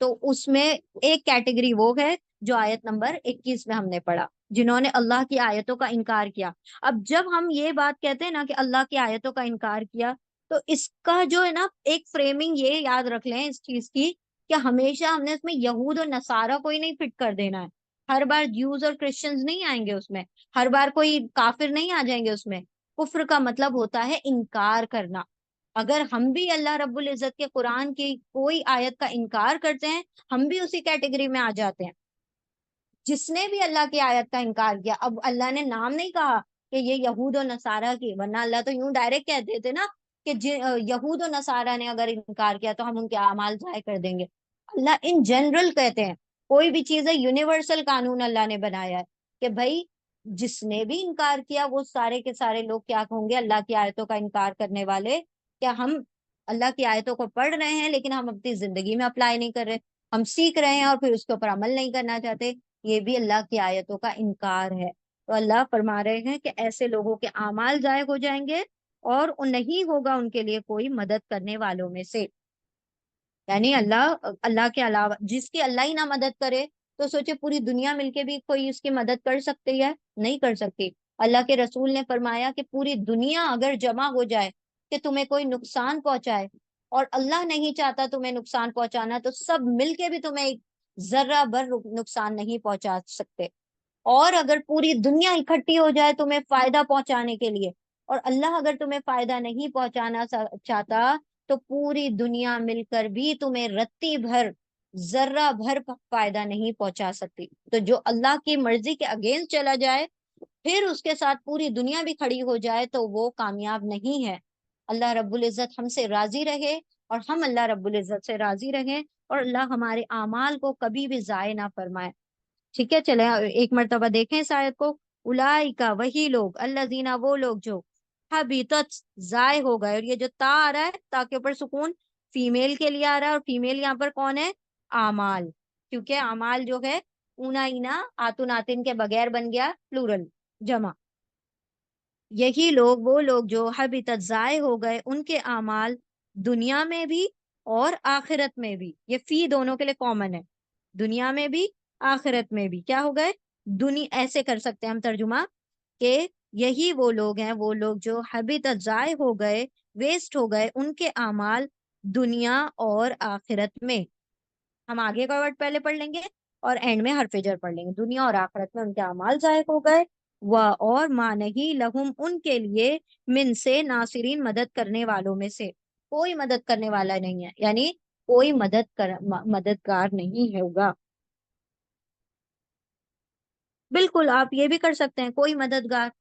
तो उसमें एक कैटेगरी वो है जो आयत नंबर 21 में हमने पढ़ा, जिन्होंने अल्लाह की आयतों का इनकार किया। अब जब हम ये बात कहते हैं ना कि अल्लाह की आयतों का इनकार किया, तो इसका जो है ना एक फ्रेमिंग ये याद रख लें इस चीज की, कि हमेशा हमने इसमें यहूद और नसारा को ही नहीं फिट कर देना है। हर बार ज्यूज और क्रिश्चियंस नहीं आएंगे उसमें, हर बार कोई काफिर नहीं आ जाएंगे उसमें। कुफ्र का मतलब होता है इनकार करना। अगर हम भी अल्लाह रब्बुल इज्जत के कुरान की कोई आयत का इनकार करते हैं, हम भी उसी कैटेगरी में आ जाते हैं। जिसने भी अल्लाह की आयत का इनकार किया, अब अल्लाह ने नाम नहीं कहा कि ये यहूद और नसारा की, वरना अल्लाह तो यूं डायरेक्ट कह देते ना कि यहूद और नसारा ने अगर इनकार किया तो हम उनके अमाल जाय कर देंगे। अल्लाह इन जनरल कहते हैं, कोई भी चीज है यूनिवर्सल कानून अल्लाह ने बनाया है कि भाई जिसने भी इनकार किया वो सारे के सारे लोग क्या होंगे? अल्लाह की आयतों का इनकार करने वाले। क्या हम अल्लाह की आयतों को पढ़ रहे हैं लेकिन हम अपनी जिंदगी में अप्लाई नहीं कर रहे, हम सीख रहे हैं और फिर उसके ऊपर अमल नहीं करना चाहते, ये भी अल्लाह की आयतों का इनकार है। तो अल्लाह फरमा रहे हैं कि ऐसे लोगों के आमाल जाय हो जाएंगे, और नहीं होगा उनके लिए कोई मदद करने वालों में से। यानी अल्लाह, अल्लाह के अलावा जिसकी अल्लाह ही ना मदद करे, तो सोचे पूरी दुनिया मिलके भी कोई उसकी मदद कर सकती है? नहीं कर सकती। अल्लाह के रसूल ने फरमाया कि पूरी दुनिया अगर जमा हो जाए कि तुम्हें कोई नुकसान पहुंचाए, और अल्लाह नहीं चाहता तुम्हें नुकसान पहुंचाना, तो सब मिलके भी तुम्हें एक जर्रा भर नुकसान नहीं पहुंचा सकते। और अगर पूरी दुनिया इकट्ठी हो जाए तुम्हें फायदा पहुंचाने के लिए, और अल्लाह अगर तुम्हें फायदा नहीं पहुंचाना चाहता, तो पूरी दुनिया मिलकर भी तुम्हें रत्ती भर, जर्रा भर फायदा नहीं पहुंचा सकती। तो जो अल्लाह की मर्जी के अगेंस्ट चला जाए, फिर उसके साथ पूरी दुनिया भी खड़ी हो जाए, तो वो कामयाब नहीं है। अल्लाह रब्बुल इज्जत हमसे राजी रहे और हम अल्लाह रब्बुल इज्जत से राजी रहें, और अल्लाह हमारे आमाल को कभी भी जाय ना फरमाए। ठीक है, चले एक मर्तबा देखें इस आयत को। उलाइका वही लोग, अल्लजीना वो लोग जो हबीतत जाय हो गए, और ये जो ता आ रहा है, ता के ऊपर सुकून फीमेल के लिए आ रहा है, और फीमेल यहाँ पर कौन है? आमाल। क्योंकि आमाल जो है ऊना इना आतुन आतिन के बगैर बन गया प्लूरल, जमा। यही लोग वो लोग जो हबीतत जाय हो गए उनके आमाल, दुनिया में भी और आखिरत में भी। ये फी दोनों के लिए कॉमन है, दुनिया में भी आखिरत में भी क्या हो गए? दुनिया, ऐसे कर सकते हैं हम तर्जुमा कि यही वो लोग हैं, वो लोग जो हबीतत जाय हो गए, वेस्ट हो गए उनके आमाल, दुनिया और आखिरत में। हम आगे का वर्ड पहले पढ़ लेंगे और एंड में हरफेजर पढ़ लेंगे। दुनिया और आखिरत में उनके अमाल जायक हो गए। वह और मा नहीं लहुम उनके लिए मिन से नासिरीन मदद करने वालों में से कोई मदद करने वाला नहीं है, यानी कोई मददगार नहीं होगा। बिल्कुल आप ये भी कर सकते हैं, कोई मददगार।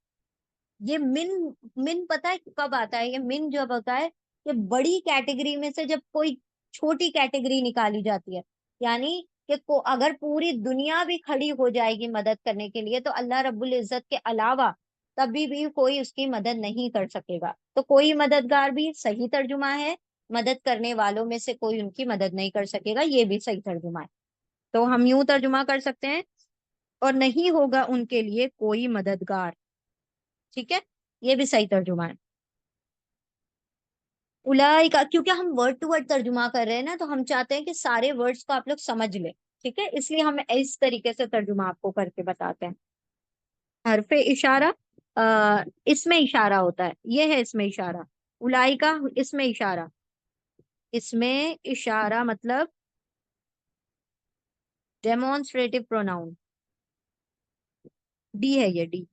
ये मिन, मिन पता है कब आता है? ये मिन जब होता है कि बड़ी कैटेगरी में से जब कोई छोटी कैटेगरी निकाली जाती है, यानी कि अगर पूरी दुनिया भी खड़ी हो जाएगी मदद करने के लिए तो अल्लाह रब्बुल इज्जत के अलावा तभी भी कोई उसकी मदद नहीं कर सकेगा। तो कोई मददगार भी सही तर्जुमा है, मदद करने वालों में से कोई उनकी मदद नहीं कर सकेगा, ये भी सही तर्जुमा है। तो हम यूं तर्जुमा कर सकते हैं, और नहीं होगा उनके लिए कोई मददगार। ठीक है, ये भी सही तर्जुमा है। उलाई का, क्योंकि हम वर्ड टू वर्ड तर्जुमा कर रहे हैं ना, तो हम चाहते हैं कि सारे वर्ड्स को आप लोग समझ लें। ठीक है, इसलिए हम इस तरीके से तर्जुमा आपको करके बताते हैं। हरफे इशारा, इसमें इशारा होता है, ये है इसमें इशारा। उलाई का इसमें इशारा, इसमें इशारा मतलब डेमोन्स्ट्रेटिव प्रोनाउन, डी है ये, डी।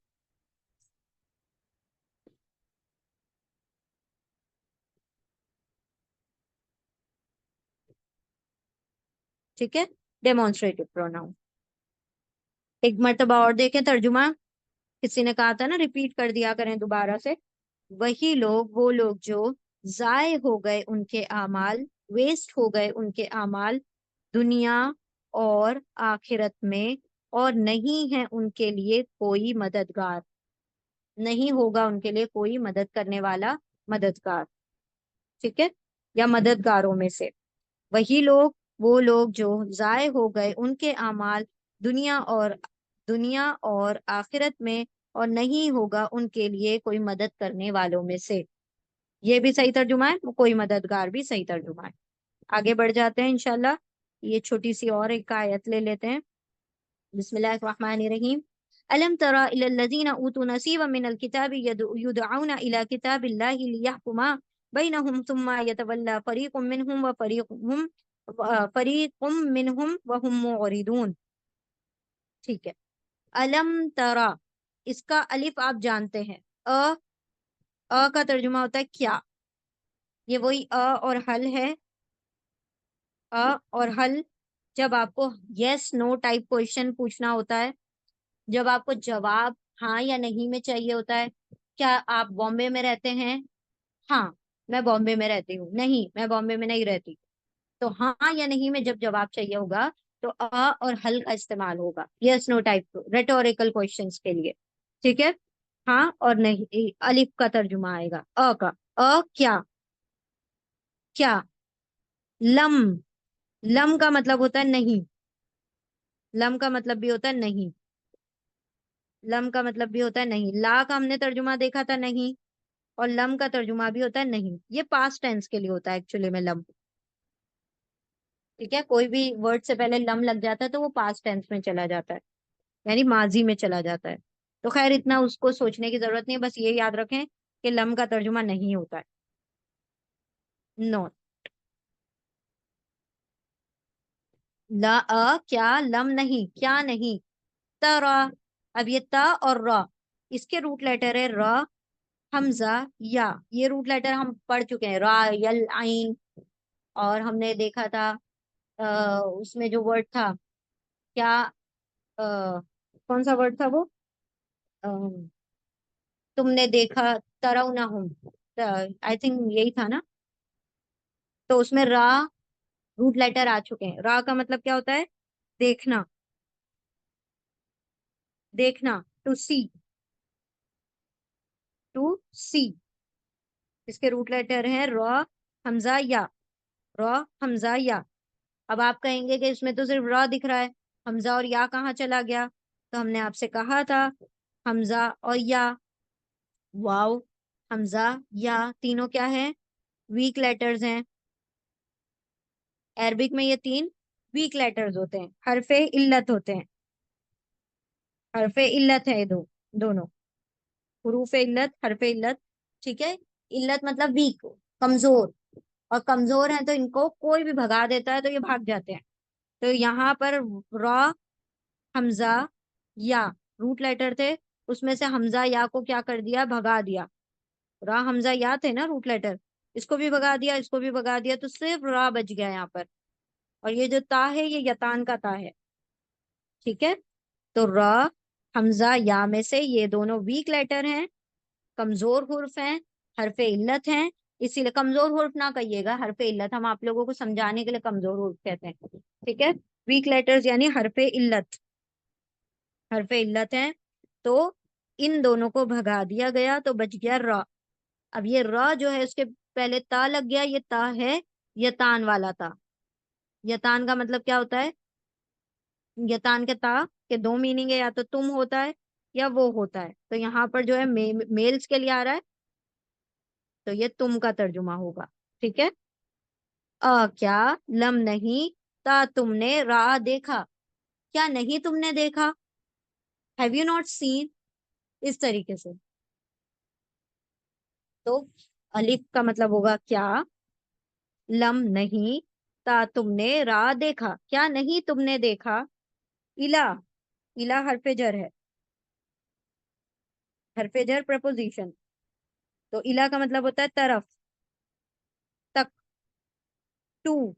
ठीक है, डेमोन्स्ट्रेटिव प्रोनाउन। एक मर्तबा और देखें तर्जुमा, किसी ने कहा था ना रिपीट कर दिया करें दोबारा से। वही लोग वो लोग जो जाय हो गए उनके आमाल, वेस्ट हो गए उनके आमाल, दुनिया और आखिरत में, और नहीं है उनके लिए कोई मददगार, नहीं होगा उनके लिए कोई मदद करने वाला, मददगार। ठीक है, या मददगारों में से। वही लोग वो लोग जो जाय हो गए उनके आमाल, दुनिया और आखिरत में, और नहीं होगा उनके लिए कोई मदद करने वालों में से। ये भी सही तर्जुमा है, कोई मददगार भी सही तर्जुमा है। आगे बढ़ जाते हैं इंशाल्लाह। ये छोटी सी और एक आयत ले लेते हैं। बिस्मिल्लाहिर्रहमानिर्रहीम। अलम तरा इलल लज़ीना ऊतू नसीबा मिनल किताबि युदअऊना इला किताबिल्लाहि लियहकुमा बैनहुम सुम्मा यतवल्ला फरीकुम मिनहुम व हुम मुअरिदून। ठीक है, अलम तरा, इसका अलिफ आप जानते हैं, अ का तर्जुमा होता है क्या। ये वही और हल है। और हल, जब आपको यस नो टाइप क्वेश्चन पूछना होता है, जब आपको जवाब हाँ या नहीं में चाहिए होता है। क्या आप बॉम्बे में रहते हैं? हाँ, मैं बॉम्बे में रहती हूँ। नहीं, मैं बॉम्बे में नहीं रहती। तो हाँ या नहीं में जब जवाब चाहिए होगा तो और हल का इस्तेमाल होगा, yes no type rhetorical questions के लिए। ठीक है, हाँ और नहीं, अलिफ का तर्जुमा आएगा अ का। क्या, क्या। लम, लम का मतलब होता है नहीं, लम का मतलब भी होता है नहीं, लम का मतलब भी होता है नहीं। ला का हमने तर्जुमा देखा था नहीं, और लम का तर्जुमा भी होता है नहीं। ये पास्ट टेंस के लिए होता है एक्चुअली में लम। ठीक है, कोई भी वर्ड से पहले लम लग जाता है तो वो पास्ट टेंस में चला जाता है, यानी माजी में चला जाता है। तो खैर इतना उसको सोचने की जरूरत नहीं है, बस ये याद रखें कि लम का तर्जुमा नहीं होता है, नो। ला क्या, लम नहीं, क्या नहीं। तरा, अब ये ता और र, इसके रूट लेटर है र, हमजा, या। ये रूट लेटर हम पढ़ चुके हैं, रा, यल, आइन। और हमने देखा था उसमें जो वर्ड था, क्या, कौन सा वर्ड था वो? अ, तुमने देखा, तरौना हूँ, आई थिंक यही था ना। तो उसमें रा रूट लेटर आ चुके हैं। रा का मतलब क्या होता है? देखना, देखना, टू सी, टू सी। इसके रूट लेटर हैं र, हमजा, या। र, हमजा, या। अब आप कहेंगे कि इसमें तो सिर्फ र दिख रहा है, हमजा और या कहाँ चला गया? तो हमने आपसे कहा था हमजा और या, वाव, हमजा, या, तीनों क्या है? वीक लेटर्स हैं। अरबिक में ये तीन वीक लेटर्स होते हैं, हरफे इल्लत होते हैं। हरफे इल्लत है ये दोनों, हुरूफे इल्लत, हरफे इल्लत। ठीक है। इल्लत मतलब वीक, कमजोर। और कमजोर है तो इनको कोई भी भगा देता है तो ये भाग जाते हैं। तो यहाँ पर रॉ, हमजा, या रूट लेटर थे, उसमें से हमजा या को क्या कर दिया? भगा दिया। रॉ, हमजा, या थे ना रूट लेटर, इसको भी भगा दिया, इसको भी भगा दिया, तो सिर्फ रॉ बच गया यहाँ पर। और ये जो ता है ये यतान का ता है। ठीक है। तो र, हमजा, या में से ये दोनों वीक लेटर हैं, कमजोर हुर्फ हैं, हरफे इल्लत हैं। इसीलिए कमजोर हुर्फ ना कहिएगा, हरफे इल्लत, हम आप लोगों को समझाने के लिए कमजोर हुर्फ कहते हैं। ठीक है। वीक लेटर्स यानी हरफे इल्लत, हरफे इल्लत हैं। तो इन दोनों को भगा दिया गया तो बच गया र। अब ये र जो है उसके पहले ता लग गया, ये ता है यतान वाला ता। यतान का मतलब क्या होता है? यतान के ता के दो मीनिंग है, या तो तुम होता है या वो होता है। तो यहाँ पर जो है मेल्स के लिए आ रहा है, तो ये तुम का तर्जुमा होगा। ठीक है। क्या, लम नहीं, ता तुमने, रा देखा, क्या नहीं तुमने देखा? Have you not seen? इस तरीके से। तो अलिफ का मतलब होगा क्या, लम नहीं, ता तुमने, रा देखा, क्या नहीं तुमने देखा? इला, इला हरफे जर है, हरफे जर प्रपोजिशन। तो इला का मतलब होता है तरफ, तक, टू,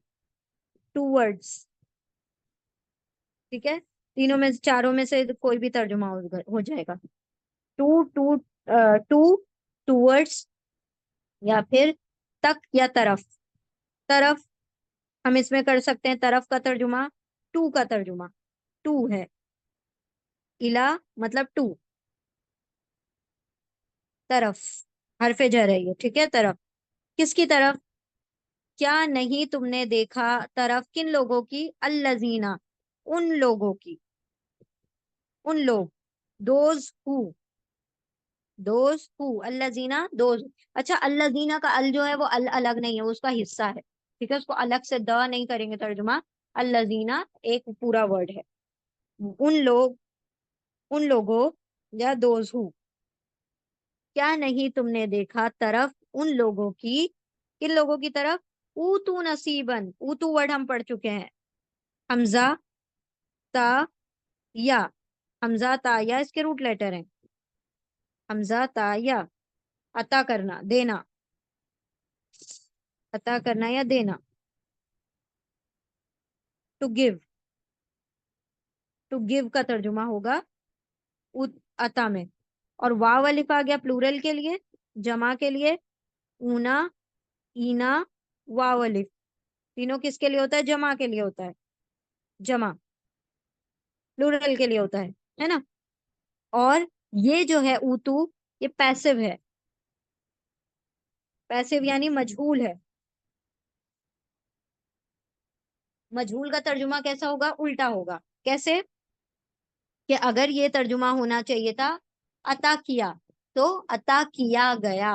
टूवर्ड्स। ठीक है। तीनों में चारों में से कोई भी तर्जुमा हो जाएगा। टू, टू, टू, टूवर्ड्स, या फिर तक, या तरफ। तरफ, हम इसमें कर सकते हैं तरफ का तर्जुमा, टू का तर्जुमा। टू है, इला मतलब टू, तरफ, हरफे जर है ये। ठीक है। तरफ, किसकी तरफ? क्या नहीं तुमने देखा, तरफ किन लोगों की? अल्लजीना, उन लोगों की, उन लोग, दोज हु, दोज हु, अल्लजीना, दोज। अच्छा, अल्लजीना का अल जो है वो अल अलग नहीं है, वो उसका हिस्सा है। ठीक है। उसको अलग से द नहीं करेंगे तर्जुमा, अल्लजीना एक पूरा वर्ड है। उन लोग, उन लोगों, या दोज हु, क्या नहीं तुमने देखा, तरफ उन लोगों की, किन लोगों की तरफ? ऊतू नसीबन, ऊतू वर्ड हम पढ़ चुके हैं। हमजा, ता, या। हमजा, ता, या इसके रूट लेटर हैं। हमजा, ता, या, अता करना, देना, अता करना या देना। टू गिव, टू गिव का तर्जुमा होगा अता में। और वाव अलिफ आ गया प्लूरल के लिए, जमा के लिए, ऊना, ईना, वाव अलिफ। तीनों किसके लिए होता है? जमा के लिए होता है, जमा, प्लूरल के लिए होता है ना। और ये जो है ऊतू, ये पैसिव है। पैसिव यानी मजहूल है। मजहूल का तर्जुमा कैसा होगा? उल्टा होगा। कैसे? कि अगर ये तर्जुमा होना चाहिए था अता किया, तो अता किया गया,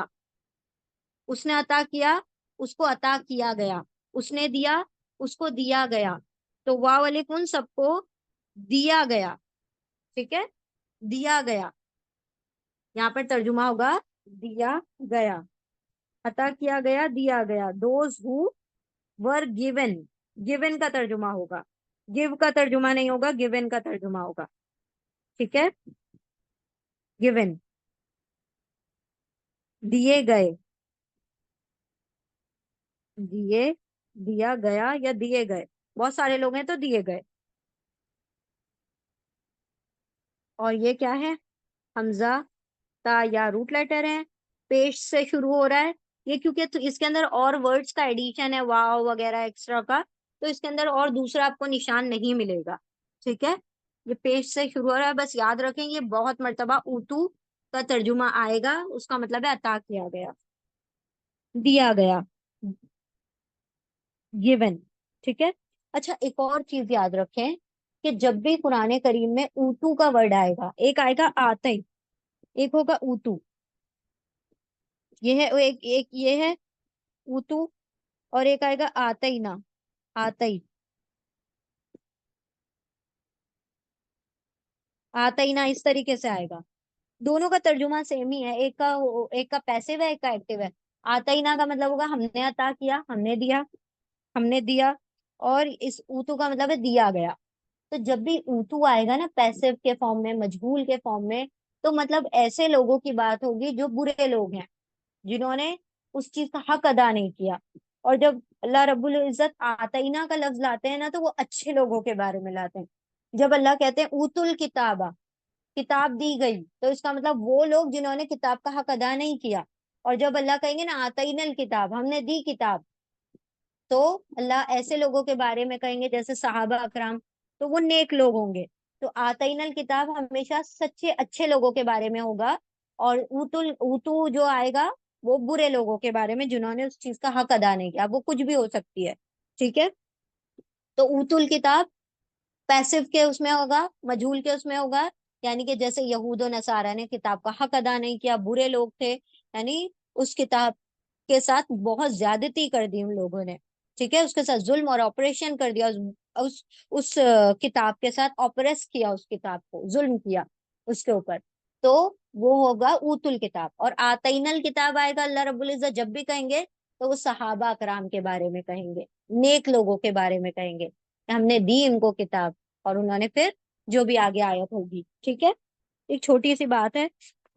उसने अता किया, उसको अता किया गया, उसने दिया, उसको दिया गया। तो वाव अलिफ उन सबको दिया गया। ठीक है। दिया गया, यहाँ पर तर्जुमा होगा दिया गया, अता किया गया, दिया गया। Those who were given, given का तर्जुमा होगा, गिव का तर्जुमा नहीं होगा, गिवन का तर्जुमा होगा। ठीक है। गिवन, दिए गए, दिए, दिया गया या दिए गए, बहुत सारे लोग हैं तो दिए गए। और ये क्या है? हमजा, ता, या रूट लेटर है, पेश से शुरू हो रहा है। ये क्योंकि तो इसके अंदर और वर्ड्स का एडिशन है, वाव वगैरह एक्स्ट्रा का, तो इसके अंदर और दूसरा आपको निशान नहीं मिलेगा। ठीक है, ये पेश से शुरू हो रहा है, बस याद रखें ये बहुत मर्तबा ऊतू का तर्जुमा आएगा, उसका मतलब है अता किया गया, दिया गया, गिवन। ठीक है। अच्छा, एक और चीज याद रखें कि जब भी कुरान करीम में ऊतू का वर्ड आएगा, एक आएगा आतई, एक होगा ऊतू। ये है एक एक ये है ऊतू, और एक आएगा आतई ना, आतई, आतई ना, इस तरीके से आएगा। दोनों का तर्जुमा सेम ही है, एक का पैसिव है, एक का एक्टिव है। आतई ना का मतलब होगा हमने अता किया, हमने दिया, हमने दिया। और इस ऊतू का मतलब है दिया गया। तो जब भी ऊतू आएगा ना पैसिव के फॉर्म में, मजबूल के फॉर्म में, तो मतलब ऐसे लोगों की बात होगी जो बुरे लोग हैं, जिन्होंने उस चीज का हक अदा नहीं किया। और जब अल्लाह रब्बुल इज्जत आतईना का लफ्ज लाते हैं ना, तो वो अच्छे लोगों के बारे में लाते हैं। जब अल्लाह कहते हैं ऊतुल किताबा, किताब दी गई, तो इसका मतलब वो लोग जिन्होंने किताब का हक अदा नहीं किया। और जब अल्लाह कहेंगे ना आतईनल किताब, हमने दी किताब, तो अल्लाह ऐसे लोगों के बारे में कहेंगे जैसे सहाबा अकराम, तो वो नेक लोग होंगे। तो आतईनल किताब हमेशा सच्चे अच्छे लोगों के बारे में होगा। और ऊतुल ऊतू जो आएगा, वो बुरे लोगों के बारे में जिन्होंने उस चीज का हक अदा नहीं किया, वो कुछ भी हो सकती है। ठीक है। तो ऊतुल किताब पैसिव के उसमें होगा, मजहूल के उसमें होगा, यानी कि जैसे यहूद और नसारा ने किताब का हक अदा नहीं किया, बुरे लोग थे, यानी उस किताब के साथ बहुत ज्यादती कर दी उन लोगों ने। ठीक है, उसके साथ जुल्म और ऑपरेशन कर दिया, उस किताब के साथ ऑपरेस किया, उस किताब को जुल्म किया उसके ऊपर। तो वो होगा ऊतुल किताब। और आतईनल किताब आएगा, अल्लाह रब्बुल इज्जत जब भी कहेंगे, तो वो सहाबा अकराम के बारे में कहेंगे, नेक लोगों के बारे में कहेंगे कि हमने दी इनको किताब, और उन्होंने फिर जो भी आगे आयत होगी। ठीक है, एक छोटी सी बात है,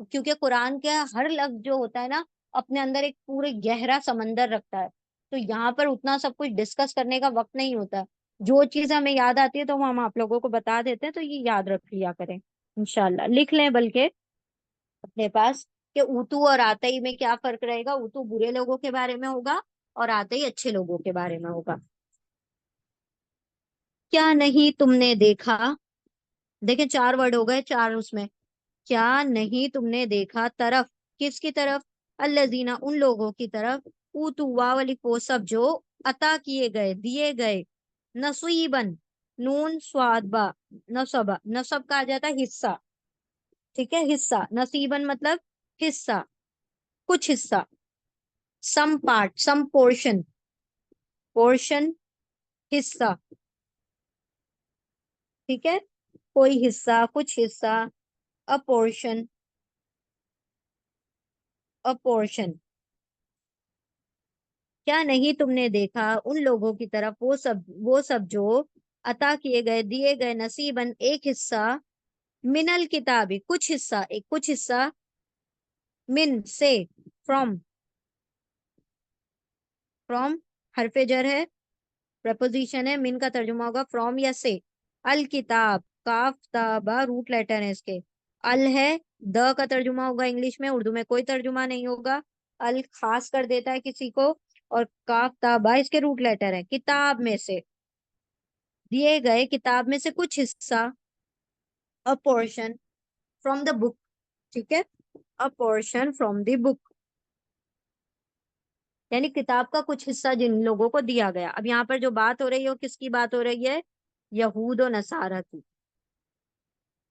क्योंकि कुरान के हर लफ्ज जो होता है ना, अपने अंदर एक पूरे गहरा समंदर रखता है। तो यहाँ पर उतना सब कुछ डिस्कस करने का वक्त नहीं होता। जो चीज हमें याद आती है तो वो हम आप लोगों को बता देते हैं, तो ये याद रख लिया करें, इंशाल्लाह लिख लें बल्कि अपने पास, कि ऊतू और आतई में क्या फर्क रहेगा। ऊतू बुरे लोगों के बारे में होगा, और आतई अच्छे लोगों के बारे में होगा। क्या नहीं तुमने देखा, देखें चार वर्ड हो गए, चार उसमें। क्या नहीं तुमने देखा, तरफ, किसकी तरफ, अल्लजीना उन लोगों की तरफ, ऊतू वाली को सब जो अता किए गए, दिए गए, नसीबन, नून स्वाद बा, नसबा, नसब का आ जाता है हिस्सा। ठीक है, हिस्सा, नसीबन मतलब हिस्सा, कुछ हिस्सा, some part, some portion, portion, हिस्सा। ठीक है, कोई हिस्सा, कुछ हिस्सा, अ पोर्शन, अ पोर्शन। क्या नहीं तुमने देखा उन लोगों की तरफ, वो सब जो अता किए गए, दिए गए, नसीबन एक हिस्सा, मिनल किताबी कुछ हिस्सा, एक कुछ हिस्सा, मिन से, फ्रॉम, फ्रॉम हरफे जर है, प्रपोजिशन है, मिन का तर्जुमा होगा फ्रॉम या से। अल किताब, काफ ताबा रूट लेटर है इसके। अल है, द का तर्जुमा होगा इंग्लिश में, उर्दू में कोई तर्जुमा नहीं होगा। अल खास कर देता है किसी को, और काफ ताबा इसके रूट लेटर है। किताब में से, दिए गए किताब में से कुछ हिस्सा, अ पोर्शन फ्रॉम द बुक। ठीक है, अ पोर्शन फ्रॉम द बुक, यानी किताब का कुछ हिस्सा जिन लोगों को दिया गया। अब यहाँ पर जो बात हो रही है वो किसकी बात हो रही है, यहूद और नसारा की।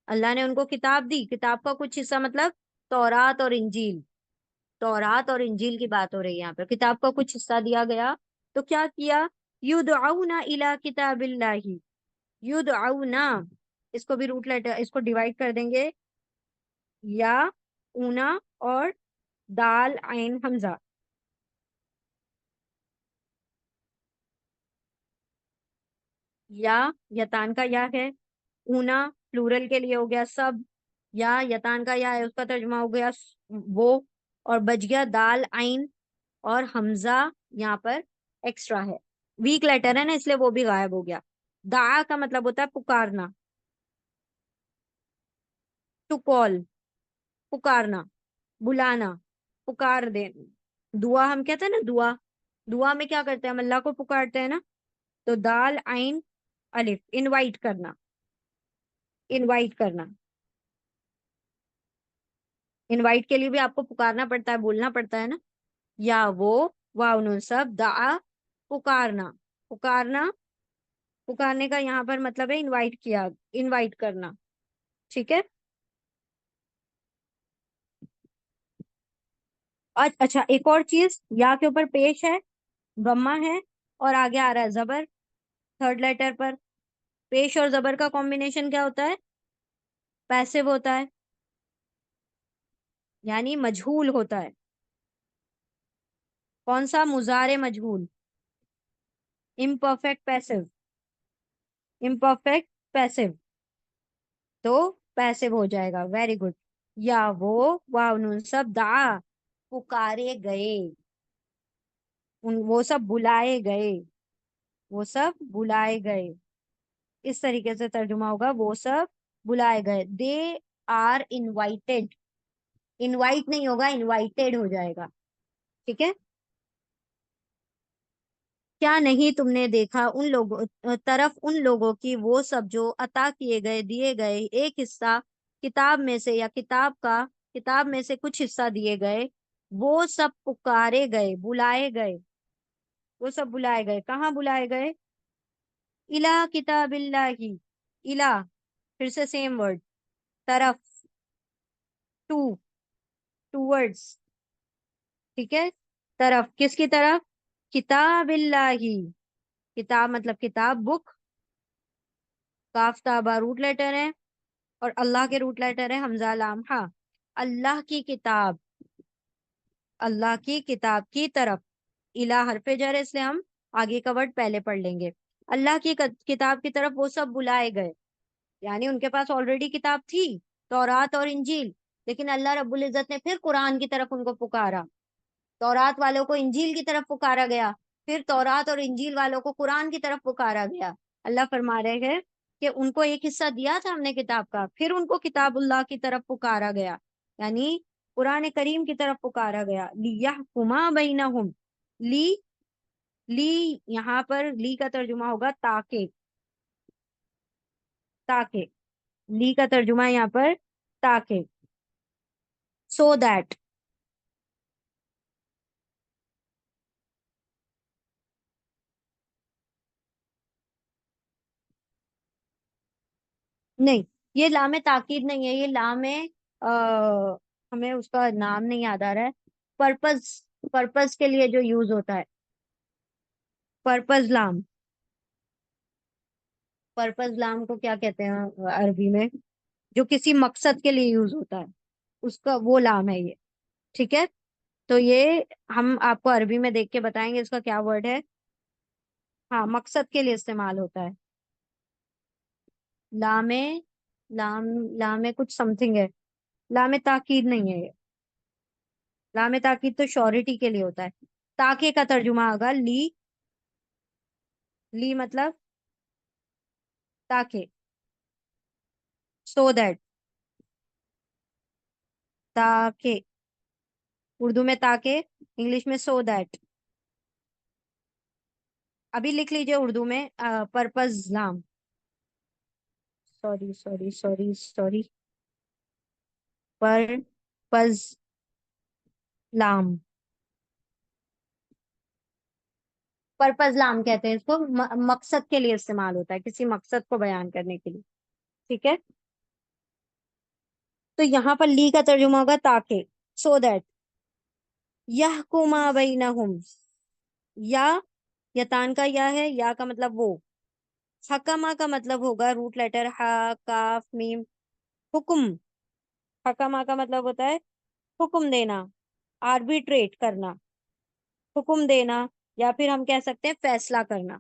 अल्लाह ने उनको किताब दी, किताब का कुछ हिस्सा मतलब तौरात और इंजील, तौरात और इंजील की बात हो रही है यहाँ पर, किताब का कुछ हिस्सा दिया गया। तो क्या किया, युदअउना इला किताबिल्लाही, युदअउना, इसको भी रूट लेटर, इसको डिवाइड कर देंगे, या ऊना और दाल आइन हमजा, या यतान का या है, ऊना प्लूरल के लिए हो गया सब, या यतान का या है उसका तर्जुमा हो गया वो, और बच गया दाल आइन, और हमजा यहाँ पर एक्स्ट्रा है, वीक लेटर है ना, इसलिए वो भी गायब हो गया। दा का मतलब होता है पुकारना, टू कॉल, पुकारना, बुलाना। पुकार दे। दुआ हम कहते हैं ना, दुआ, दुआ में क्या करते हैं हम, अल्लाह को पुकारते हैं ना। तो दाल आइन अलिफ, इनवाइट करना, इनवाइट करना। इनवाइट के लिए भी आपको पुकारना पड़ता है, बोलना पड़ता है ना। या वो, वाव नून सब, दा, पुकारना, पुकारना। पुकारने का यहाँ पर मतलब है इनवाइट किया, इनवाइट करना। ठीक है। अच्छा, एक और चीज, या के ऊपर पेश है, गम्मा है, और आगे आ रहा है जबर, थर्ड लेटर पर। पेश और जबर का कॉम्बिनेशन क्या होता है, पैसिव होता है, यानी मजहूल होता है। कौन सा, मुजारे मजहूल, इम्परफेक्ट पैसिव, इम्परफेक्ट पैसिव। तो पैसिव हो जाएगा, वेरी गुड। या वो, वाव नून सब, दा, पुकारे गए, उन वो सब बुलाए गए, वो सब बुलाए गए। इस तरीके से तर्जुमा होगा, वो सब बुलाए गए। दे आर इनवाइटेड, इनवाइट नहीं होगा, इनवाइटेड हो जाएगा। ठीक है। क्या नहीं तुमने देखा उन लोगों तरफ, उन लोगों की, वो सब जो अता किए गए, दिए गए एक हिस्सा किताब में से, या किताब का, किताब में से कुछ हिस्सा दिए गए, वो सब पुकारे गए, बुलाए गए। वो सब बुलाए गए, कहाँ बुलाए गए, इला किताबिल्लाही, इला, फिर से सेम वर्ड, तरफ, टू, टूवर्ड्स। ठीक है। तरफ, किसकी तरफ, किताबिल्लाही, किताब मतलब किताब, बुक, काफ ताबा रूट लेटर है, और अल्लाह के रूट लेटर है हमजा लाम हा। अल्लाह की किताब, अल्लाह की किताब की तरफ, इला हरफे जर है, इसलिए हम आगे का वर्ड पहले पढ़ लेंगे। अल्लाह की किताब की तरफ वो सब बुलाए गए, यानी उनके पास ऑलरेडी किताब थी, तौरात और इंजील, लेकिन अल्लाह रब्बुल इज्जत ने फिर कुरान की तरफ उनको पुकारा। तौरात वालों को इंजील की तरफ पुकारा गया, फिर तौरात और इंजील वालों को कुरान की तरफ पुकारा गया। अल्लाह फरमा रहे हैं कि उनको एक हिस्सा दिया था हमने किताब का, फिर उनको किताबुल्लाह की तरफ पुकारा गया, यानी कुरान करीम की तरफ पुकारा गया। लियहकुमा बैनहुम, ली, ली यहाँ पर ली का तर्जुमा होगा ताके, ताके, ली का तर्जुमा यहाँ पर ताके, सो दैट। नहीं, ये लाम ताकीद नहीं है, ये लाम हमें उसका नाम नहीं याद आ रहा है। पर्पस, पर्पस के लिए जो यूज होता है, पर्पस लाम, पर्पस लाम को क्या कहते हैं अरबी में, जो किसी मकसद के लिए यूज होता है, उसका वो लाम है ये। ठीक है। तो ये हम आपको अरबी में देख के बताएंगे इसका क्या वर्ड है। हाँ, मकसद के लिए इस्तेमाल होता है। लामे, लाम, लामे कुछ समथिंग है, लामे ताकीद नहीं है ये। लामे ताकीद तो श्योरिटी के लिए होता है। ताके का तर्जुमा होगा ली, ली मतलब ताके, सो दैट, ताके, उर्दू में ताके, इंग्लिश में सो दैट। अभी लिख लीजिए उर्दू में पर्पस लाम, sorry sorry sorry sorry, purpose लाम, पर्पस लाम कहते हैं इसको, मकसद के लिए इस्तेमाल होता है, किसी मकसद को बयान करने के लिए। ठीक है। तो यहाँ पर ली का तर्जुमा होगा ताके, सो दैट, यहकुमा बैनहुम, या, यतान का या है, या का मतलब वो, हकमा का मतलब होगा रूट लेटर हा, काफ मीम, हुक्म। हकमा का मतलब होता है हुक्म देना, आर्बिट्रेट करना, हुक्म देना, या फिर हम कह सकते हैं फैसला करना।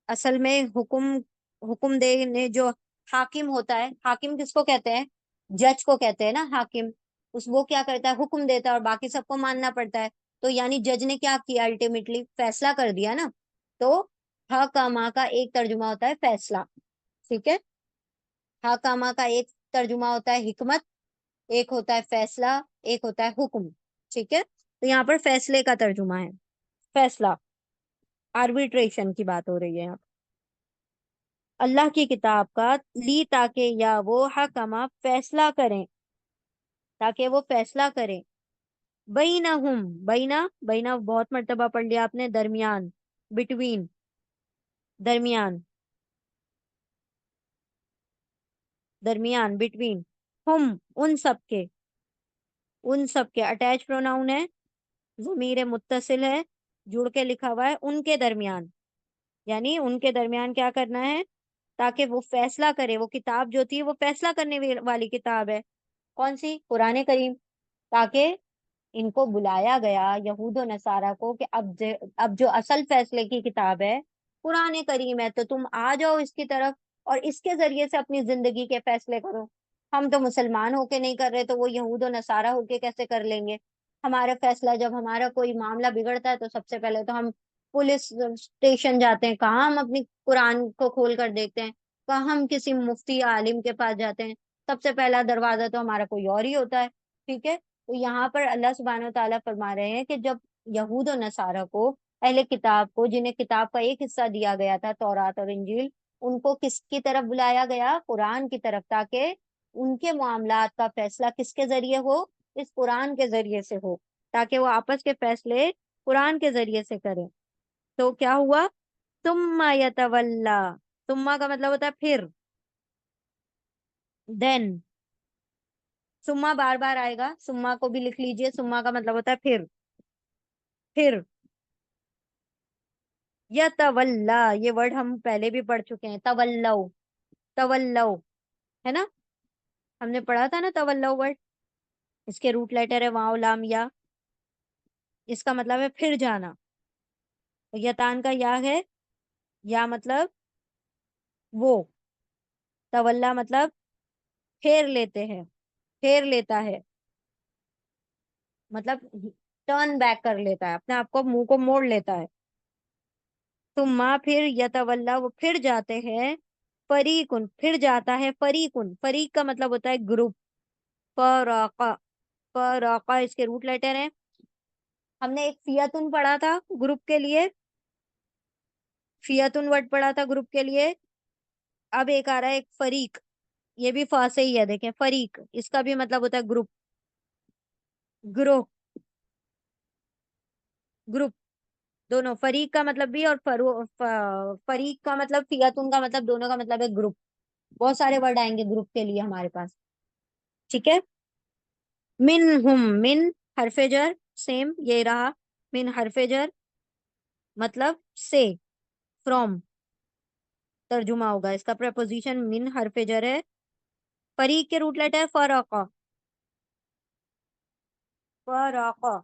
असल में हुक्म, हुक्म देने जो हाकिम होता है, हाकिम किसको कहते हैं, जज को कहते हैं ना हाकिम। उस वो क्या करता है, हुक्म देता है, और बाकी सबको मानना पड़ता है। तो यानी जज ने क्या किया, अल्टीमेटली फैसला कर दिया ना। तो हकामा का एक तर्जुमा होता है फैसला। ठीक है। हकामा का एक तर्जुमा होता है हिकमत, एक होता है फैसला, एक होता है हुक्म। ठीक है, तो यहाँ पर फैसले का तर्जुमा है, फैसला, आर्बिट्रेशन की बात हो रही है यहाँ। अल्लाह की किताब का, ली ताकि या वो हकमा फैसला करें, ताकि वो फैसला करें, बैनहुम, बैना, बैना बहुत मर्तबा पढ़ लिया आपने, दरमियान, बिटवीन, दरमियान, दरमियान, बिटवीन, हम, उन सब के, उन सब के अटैच प्रोनाउन है, जमीर मुत्तसिल है, जुड़ के लिखा हुआ है, उनके दरमियान, यानी उनके दरमियान क्या करना है, ताकि वो फैसला करे। वो किताब जो थी वो फैसला करने वाली किताब है, कौन सी, कुरान करीम। ताकि इनको बुलाया गया यहूद और नसारा को कि अब जो असल फैसले की किताब है कुरान करीम है, तो तुम आ जाओ इसकी तरफ और इसके जरिए से अपनी जिंदगी के फैसले करो। हम तो मुसलमान होके नहीं कर रहे, तो वो यहूद और नसारा होके कैसे कर लेंगे। हमारा फैसला, जब हमारा कोई मामला बिगड़ता है तो सबसे पहले तो हम पुलिस स्टेशन जाते हैं, कहाँ हम अपनी कुरान को खोल कर देखते हैं, कहाँ हम किसी मुफ्ती आलिम के पास जाते हैं, सबसे पहला दरवाजा तो हमारा कोई और ही होता है। ठीक है, तो यहाँ पर अल्लाह सुब्हानहू तआला फरमा रहे हैं कि जब यहूद और नसारा को, अहले किताब को, जिन्हें किताब का एक हिस्सा दिया गया था, तौरात और इंजील, उनको किसकी तरफ बुलाया गया, कुरान की तरफ, ताकि उनके मामलात का फैसला किसके जरिए हो, इस कुरान के जरिए से हो, ताकि वो आपस के फैसले कुरान के जरिए से करें। तो क्या हुआ, तुम्मा यतवल्ला, तुम्मा का मतलब होता है फिर, देन, सुम्मा बार बार आएगा, सुम्मा को भी लिख लीजिए, सुम्मा का मतलब होता है फिर, फिर, या तवल्ला, ये वर्ड हम पहले भी पढ़ चुके हैं, तवल्लव, तवल्लव, है ना, हमने पढ़ा था ना तवल्लव वर्ड। इसके रूट लेटर है वाव लाम या, इसका मतलब है फिर जाना। तो यतान का या है, या मतलब वो, तवल्ला मतलब फेर लेते हैं, फेर लेता है, मतलब टर्न बैक कर लेता है, अपने आप को, मुंह को मोड़ लेता है। तुम फिर यतवल्ला, वो फिर जाते हैं, फरीकुन, फिर जाता है फरीकुन, फरीक का मतलब होता है ग्रुप, फराका, फराका इसके रूट लेटर हैं। हमने एक फियतुन पढ़ा था ग्रुप के लिए, फियतुन वर्ड पढ़ा था ग्रुप के लिए। अब एक आ रहा है एक फरीक, ये भी फा से ही है, देखें फरीक, इसका भी मतलब होता है ग्रुप, ग्रोह, ग्रुप, दोनों, फरीक का मतलब भी और फरीक का मतलब, फियतुन का मतलब, दोनों का मतलब है ग्रुप। बहुत सारे वर्ड आएंगे ग्रुप के लिए हमारे पास। ठीक है, मिन हुम, मिन हरफे जर, सेम ये रहा, मिन हरफे जर मतलब से, फ्रॉम, तर्जुमा होगा इसका, प्रपोजिशन मिन हरफे जर है। फरीक के रूट लेटर है फराका, फराका।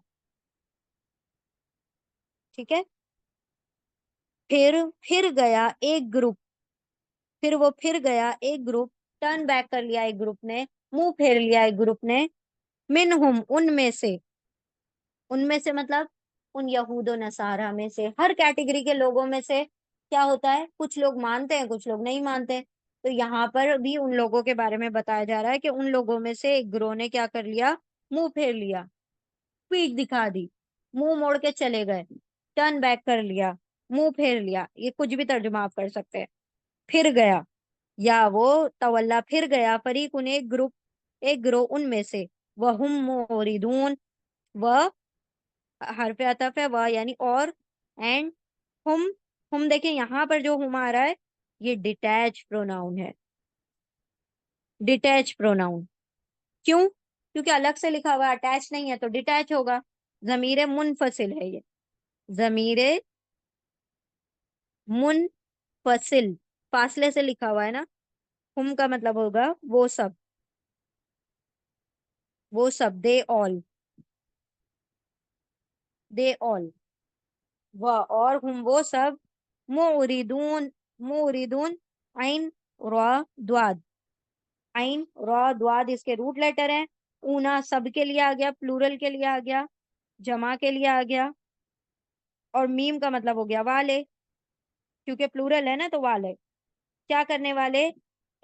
ठीक है, फिर गया एक ग्रुप, फिर वो फिर गया एक ग्रुप, टर्न बैक कर लिया एक ग्रुप ने, मुंह फेर लिया एक ग्रुप ने, मिनहुम उनमें से, उनमें से मतलब उन यहूद और नसारा में से, हर कैटेगरी के लोगों में से क्या होता है, कुछ लोग मानते हैं कुछ लोग नहीं मानते। तो यहाँ पर भी उन लोगों के बारे में बताया जा रहा है कि उन लोगों में से एक ग्रोह ने क्या कर लिया, मुंह फेर लिया, पीठ दिखा दी, मुंह मोड़ के चले गए, टर्न बैक कर लिया, मुंह फेर लिया, ये कुछ भी तर्जुमा आप कर सकते हैं। फिर गया, या वो तवल्ला फिर गया, फरीकुन एक ग्रुप, एक ग्रोह उनमें से, वहुम मोरिदून, वह हरफ अतफ है, वह यानी और, एंड हुम, हुम देखें यहाँ पर जो हुम आ रहा है ये डिटैच प्रोनाउन है, डिटैच प्रोनाउन। क्यों, क्योंकि अलग से लिखा हुआ, अटैच नहीं है तो डिटैच होगा। जमीर मुनफसिल है ये, जमीर मुनफसिल, फासले से लिखा हुआ है ना। हुम का मतलब होगा वो सब, वो सब, दे ऑल, दे ऑल, वह और हुम वो सब, मुरिदून, मुरिदून, आइन रा द्वाद, आइन रा द्वाद इसके रूट लेटर हैं। ऊना सब के लिए आ गया, प्लूरल के लिए आ गया, जमा के लिए आ गया, और मीम का मतलब हो गया वाले, क्योंकि प्लूरल है ना तो वाले, क्या करने वाले,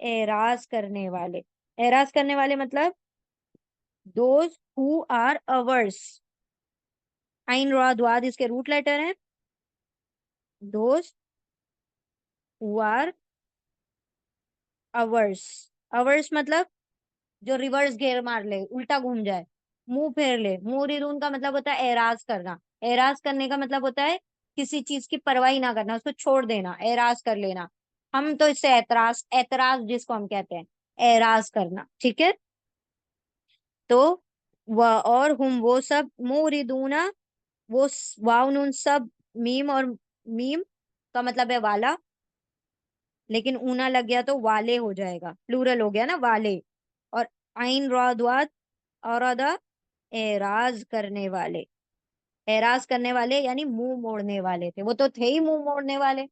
एराज करने वाले, एराज करने वाले मतलब दोज हु आर अवर्स, आइन रा द्वाद इसके रूट लेटर है। Those who are ours, ours मतलब जो रिवर्स घेर मार ले, उल्टा घूम जाए, मुंह फेर ले। मुरीदून का मतलब होता है एराज करना। एराज करने का मतलब होता है किसी चीज की परवाही ना करना, उसको छोड़ देना, एराज कर लेना। हम तो इससे एतराज, एतराज जिसको हम कहते हैं, एराज करना, ठीक है। तो वह और हम वो सब मुरीदूना, वो वाव नून सब मीम, और मीम का मतलब है वाला, लेकिन ऊना लग गया तो वाले हो जाएगा, प्लूरल हो गया ना वाले। और आइन रा द्वाद और अदा, एराज करने वाले। एराज करने वाले यानी मुंह मोड़ने वाले थे, वो तो थे ही मुंह मोड़ने वाले।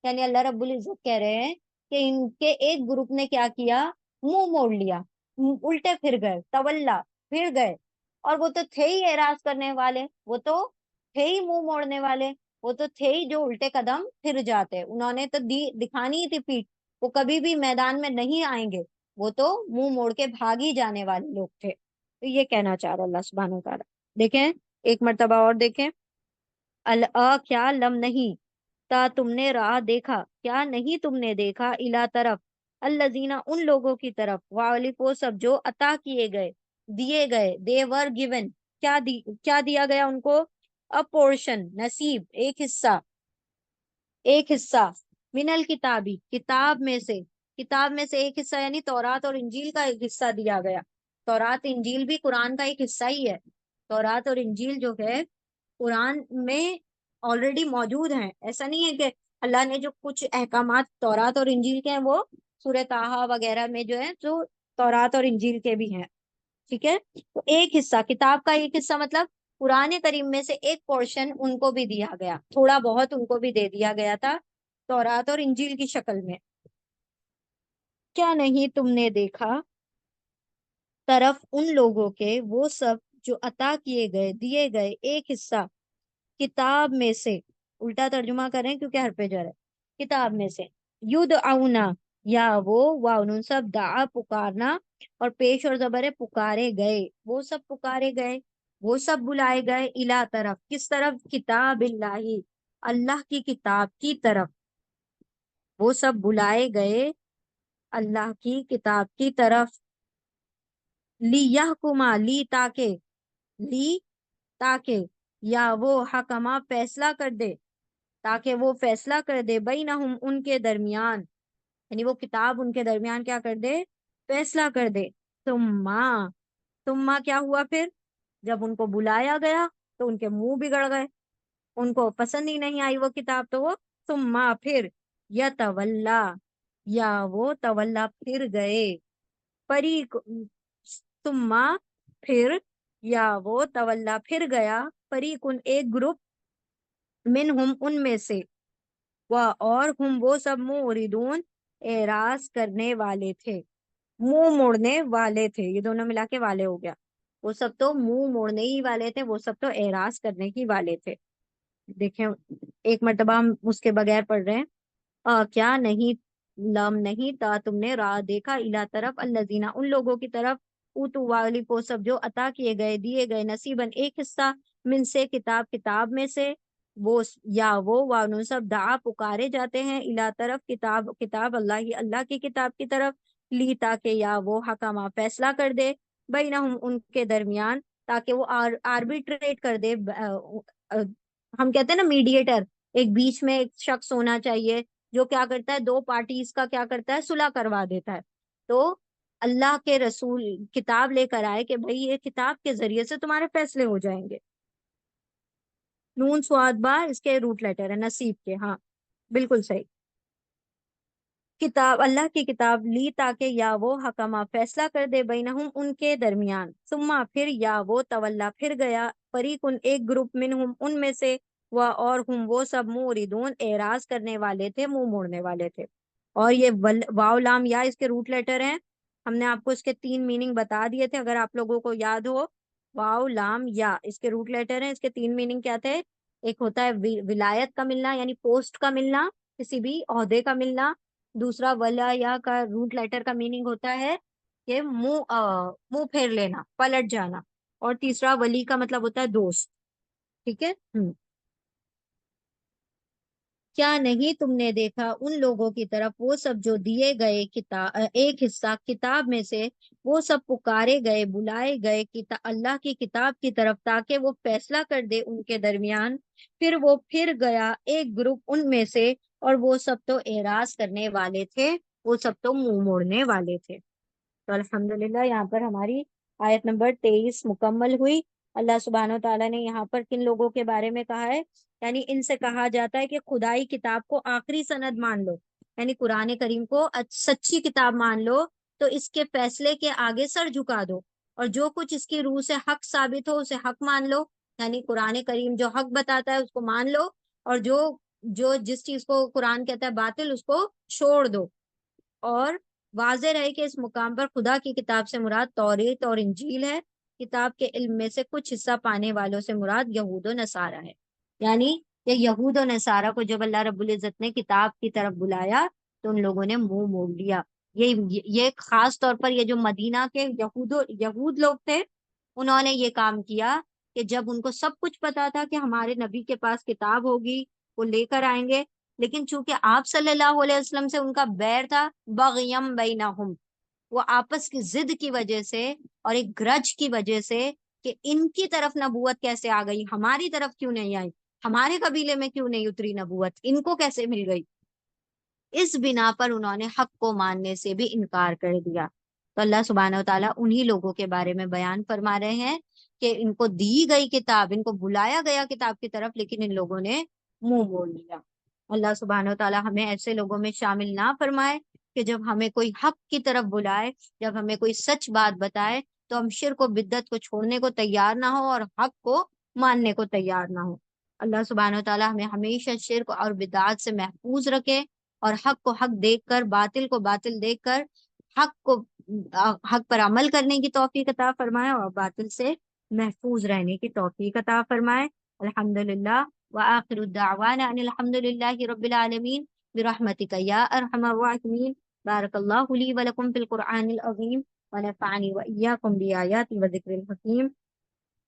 यानी अल्लाह रब्बुल इज्जत कह रहे हैं कि इनके एक ग्रुप ने क्या किया, मुंह मोड़ लिया, उल्टे फिर गए, तवल्ला, फिर गए। और वो तो थे ही एराज करने वाले, वो तो थे ही मुंह मोड़ने वाले, वो तो थे ही जो उल्टे कदम फिर जाते। उन्होंने तो दिखानी ही थी पीठ, वो कभी भी मैदान में नहीं आएंगे, वो तो मुंह मोड़ के भाग ही जाने वाले लोग थे। तो ये कहना चाह रहा अल्लाह सुब्हानहू व तआला। देखें, एक मर्तबा और देखें। अल अ क्या लम नहीं, ता तुमने राह देखा, क्या नहीं तुमने देखा, इला तरफ, अल्लजीना उन लोगों की तरफ, वालिफ वो सब जो अता किए गए, दिए गए, दे वर गिवन, क्या दिया गया उनको, अ पोर्शन, नसीब, एक हिस्सा, एक हिस्सा, मिनल किताबी किताब में से, किताब में से एक हिस्सा यानी तौरात और इंजील का एक हिस्सा दिया गया। तौरात इंजील भी कुरान का एक हिस्सा ही है। तौरात और इंजील जो है कुरान में ऑलरेडी मौजूद हैं। ऐसा नहीं है कि अल्लाह ने जो कुछ अहकामात तौरात और इंजील के हैं वो सूरह ताहा वगैरह में जो है, जो तौरात और इंजील के भी हैं, ठीक है। तो एक हिस्सा, किताब का एक हिस्सा मतलब कुरान करीम में से एक पोर्शन उनको भी दिया गया, थोड़ा बहुत उनको भी दे दिया गया था तौरात और इंजील की शक्ल में। क्या नहीं तुमने देखा, तरफ उन लोगों के वो सब जो अता किए गए, दिए गए, एक हिस्सा, किताब में से, उल्टा तर्जुमा करें क्योंकि हर पे जर है, किताब में से, युद आउना, या वो वाउन सब, दा पुकारना, और पेश और जबर है पुकारे गए, वो सब पुकारे गए, वो सब बुलाए गए, इला तरफ, किस तरफ, किताब इल्लाही, अल्लाह की किताब की तरफ, वो सब बुलाए गए अल्लाह की किताब की तरफ। ली यहकुमा, ली ताके, ली ताके, या वो हकमा फैसला कर दे, ताकि वो फैसला कर दे, बैनहुम उनके दरमियान, यानी वो किताब उनके दरमियान क्या कर दे, फैसला कर दे। तुम्मा, तुम्मा क्या हुआ फिर, जब उनको बुलाया गया तो उनके मुंह बिगड़ गए, उनको पसंद ही नहीं आई वो किताब, तो वो तुम्मा फिर, या तवल्ला, या वो तवल्ला फिर गए, परी, तुम्मा फिर, या वो तवल्ला फिर गया, फरीकुन एक ग्रुप, मिन हम उनमें से, वह और हम वो सब मुरिदून एराज करने वाले थे, मुंह मोड़ने वाले थे, ये दोनों मिला के वाले हो गया। वो सब तो मुंह मोड़ने ही वाले थे, वो सब तो एराज करने ही वाले थे। देखें, एक मर्तबा हम उसके बगैर पढ़ रहे हैं। क्या नहीं, लम नहीं था तुमने राह देखा, इला तरफ, अल्लजीना उन लोगों की तरफ, उतु वाली को सब जो अता किए गए, दिए गए, नसीबन एक हिस्सा, मिन से किताब, किताब में से, वो, या वो वानु सब, दा पुकारे जाते हैं, इला तरफ, किताब, किताब अल्लाह ही, अल्लाह की किताब की तरफ, ली ताके, या वो हकामा फैसला कर दे, बैनहुम उनके दरमियान, ताकि वो आर्बिट्रेट कर दे, अ, हम कहते हैं ना मीडिएटर, एक बीच में एक शख्स होना चाहिए जो क्या करता है, दो पार्टीज का क्या करता है, सुलह करवा देता है। तो अल्लाह के रसूल किताब लेकर आए कि भाई ये किताब के जरिए से तुम्हारे फैसले हो जाएंगे। नून स्वाद बा इसके रूट लेटर है नसीब के, हाँ बिल्कुल सही। किताब, अल्लाह की किताब, ली ताकि, या वो हकमा फैसला कर दे, बैनहुम उनके दरमियान, सुम्मा फिर, या वो तवल्ला फिर गया, फरीकुन एक ग्रुप, मिनहुम उनमें से, वह और हम वो सब, मुरिदून एराज करने वाले थे, मुंह मोड़ने वाले थे। और ये वाव लाम या इसके रूट लेटर हैं। हमने आपको इसके तीन मीनिंग बता दिए थे, अगर आप लोगों को याद हो। वाव लाम या इसके रूट लेटर हैं, इसके तीन मीनिंग क्या थे। एक होता है विलायत का मिलना, यानी पोस्ट का मिलना, किसी भी ओहदे का मिलना। दूसरा वला या का रूट लेटर का मीनिंग होता है कि मुंह फेर लेना, पलट जाना। और तीसरा वली का मतलब होता है दोस्त। ठीक है। क्या नहीं तुमने देखा उन लोगों की तरफ वो सब जो दिए गए एक हिस्सा किताब में से, वो सब पुकारे गए बुलाए गए अल्लाह की किताब की तरफ, ताकि वो फैसला कर दे उनके दरमियान। फिर वो फिर गया एक ग्रुप उनमें से, और वो सब तो एराज करने वाले थे, वो सब तो मुंह मोड़ने वाले थे। तो अल्हम्दुलिल्लाह यहाँ पर हमारी आयत नंबर 23 मुकम्मल हुई। अल्लाह सुब्हानो तआला ने यहाँ पर किन लोगों के बारे में कहा है, यानी इनसे कहा जाता है कि खुदाई किताब को आखिरी सनद मान लो, यानी कुरान करीम को सच्ची किताब मान लो, तो इसके फैसले के आगे सर झुका दो, और जो कुछ इसकी रूह से हक साबित हो उसे हक मान लो, यानी कुरान करीम जो हक बताता है उसको मान लो, और जो जो जिस चीज को कुरान कहता है बातिल उसको छोड़ दो। और वाज़ेह रहे कि इस मुकाम पर खुदा की किताब से मुराद तौरेत और इंजील है। किताब के इल्म में से कुछ हिस्सा पाने वालों से मुराद यहूद और नसारा है। यानी ये यहूद और नसारा को जब अल्लाह रब्बुल इज्जत ने किताब की तरफ बुलाया, तो उन लोगों ने मुंह मोड़ लिया। ये खास तौर पर ये जो मदीना के यहूद लोग थे, उन्होंने ये काम किया कि जब उनको सब कुछ पता था कि हमारे नबी के पास किताब होगी, वो लेकर आएंगे, लेकिन चूंकि आप सल्लल्लाहु अलैहि वसल्लम से उनका बैर था, बग़यम बैनहुम, वो आपस की जिद की वजह से और एक ग्रज की वजह से, कि इनकी तरफ नबूवत कैसे आ गई, हमारी तरफ क्यों नहीं आई, हमारे कबीले में क्यों नहीं उतरी नबूवत, इनको कैसे मिल गई, इस बिना पर उन्होंने हक को मानने से भी इनकार कर दिया। तो अल्लाह सुब्हानहू व तआला उन्हीं लोगों के बारे में बयान फरमा रहे हैं कि इनको दी गई किताब, इनको बुलाया गया किताब की तरफ, लेकिन इन लोगों ने मुंह मोड़ लिया। अल्लाह सुब्हानहू व तआला हमें ऐसे लोगों में शामिल ना फरमाए कि जब हमें कोई हक की तरफ बुलाए, जब हमें कोई सच बात बताए, तो हम शिर्क और बिद्दत को छोड़ने को तैयार ना हो और हक को मानने को तैयार ना हो। अल्लाह सुब्हानहू व तआला हमें हमेशा शिर्क और बिदअत से महफूज रखे, और हक को हक देखकर बातिल को बातिल देखकर हक को हक पर अमल करने की तौफीक अता फरमाए, और बातिल से महफूज रहने की तौफीक अता फरमाए। अल्हम्दुलिल्लाह व आखिरु दावाना अनिल हम्दुलिल्लाहि रब्बिल आलमीन बिरहमतिका या अरहमर राहिमीन। बारकल्लाहु ली व लकुम फिल कुरआनिल अज़ीम व नफ़अनी व इय्याकुम बि आयाति व ज़िक्रिल हकीम।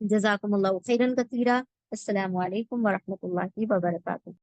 जज़ाकुमुल्लाहु खैरन कसीरा। अस्सलामु अलैकुम व रहमतुल्लाहि व बरकातुहू।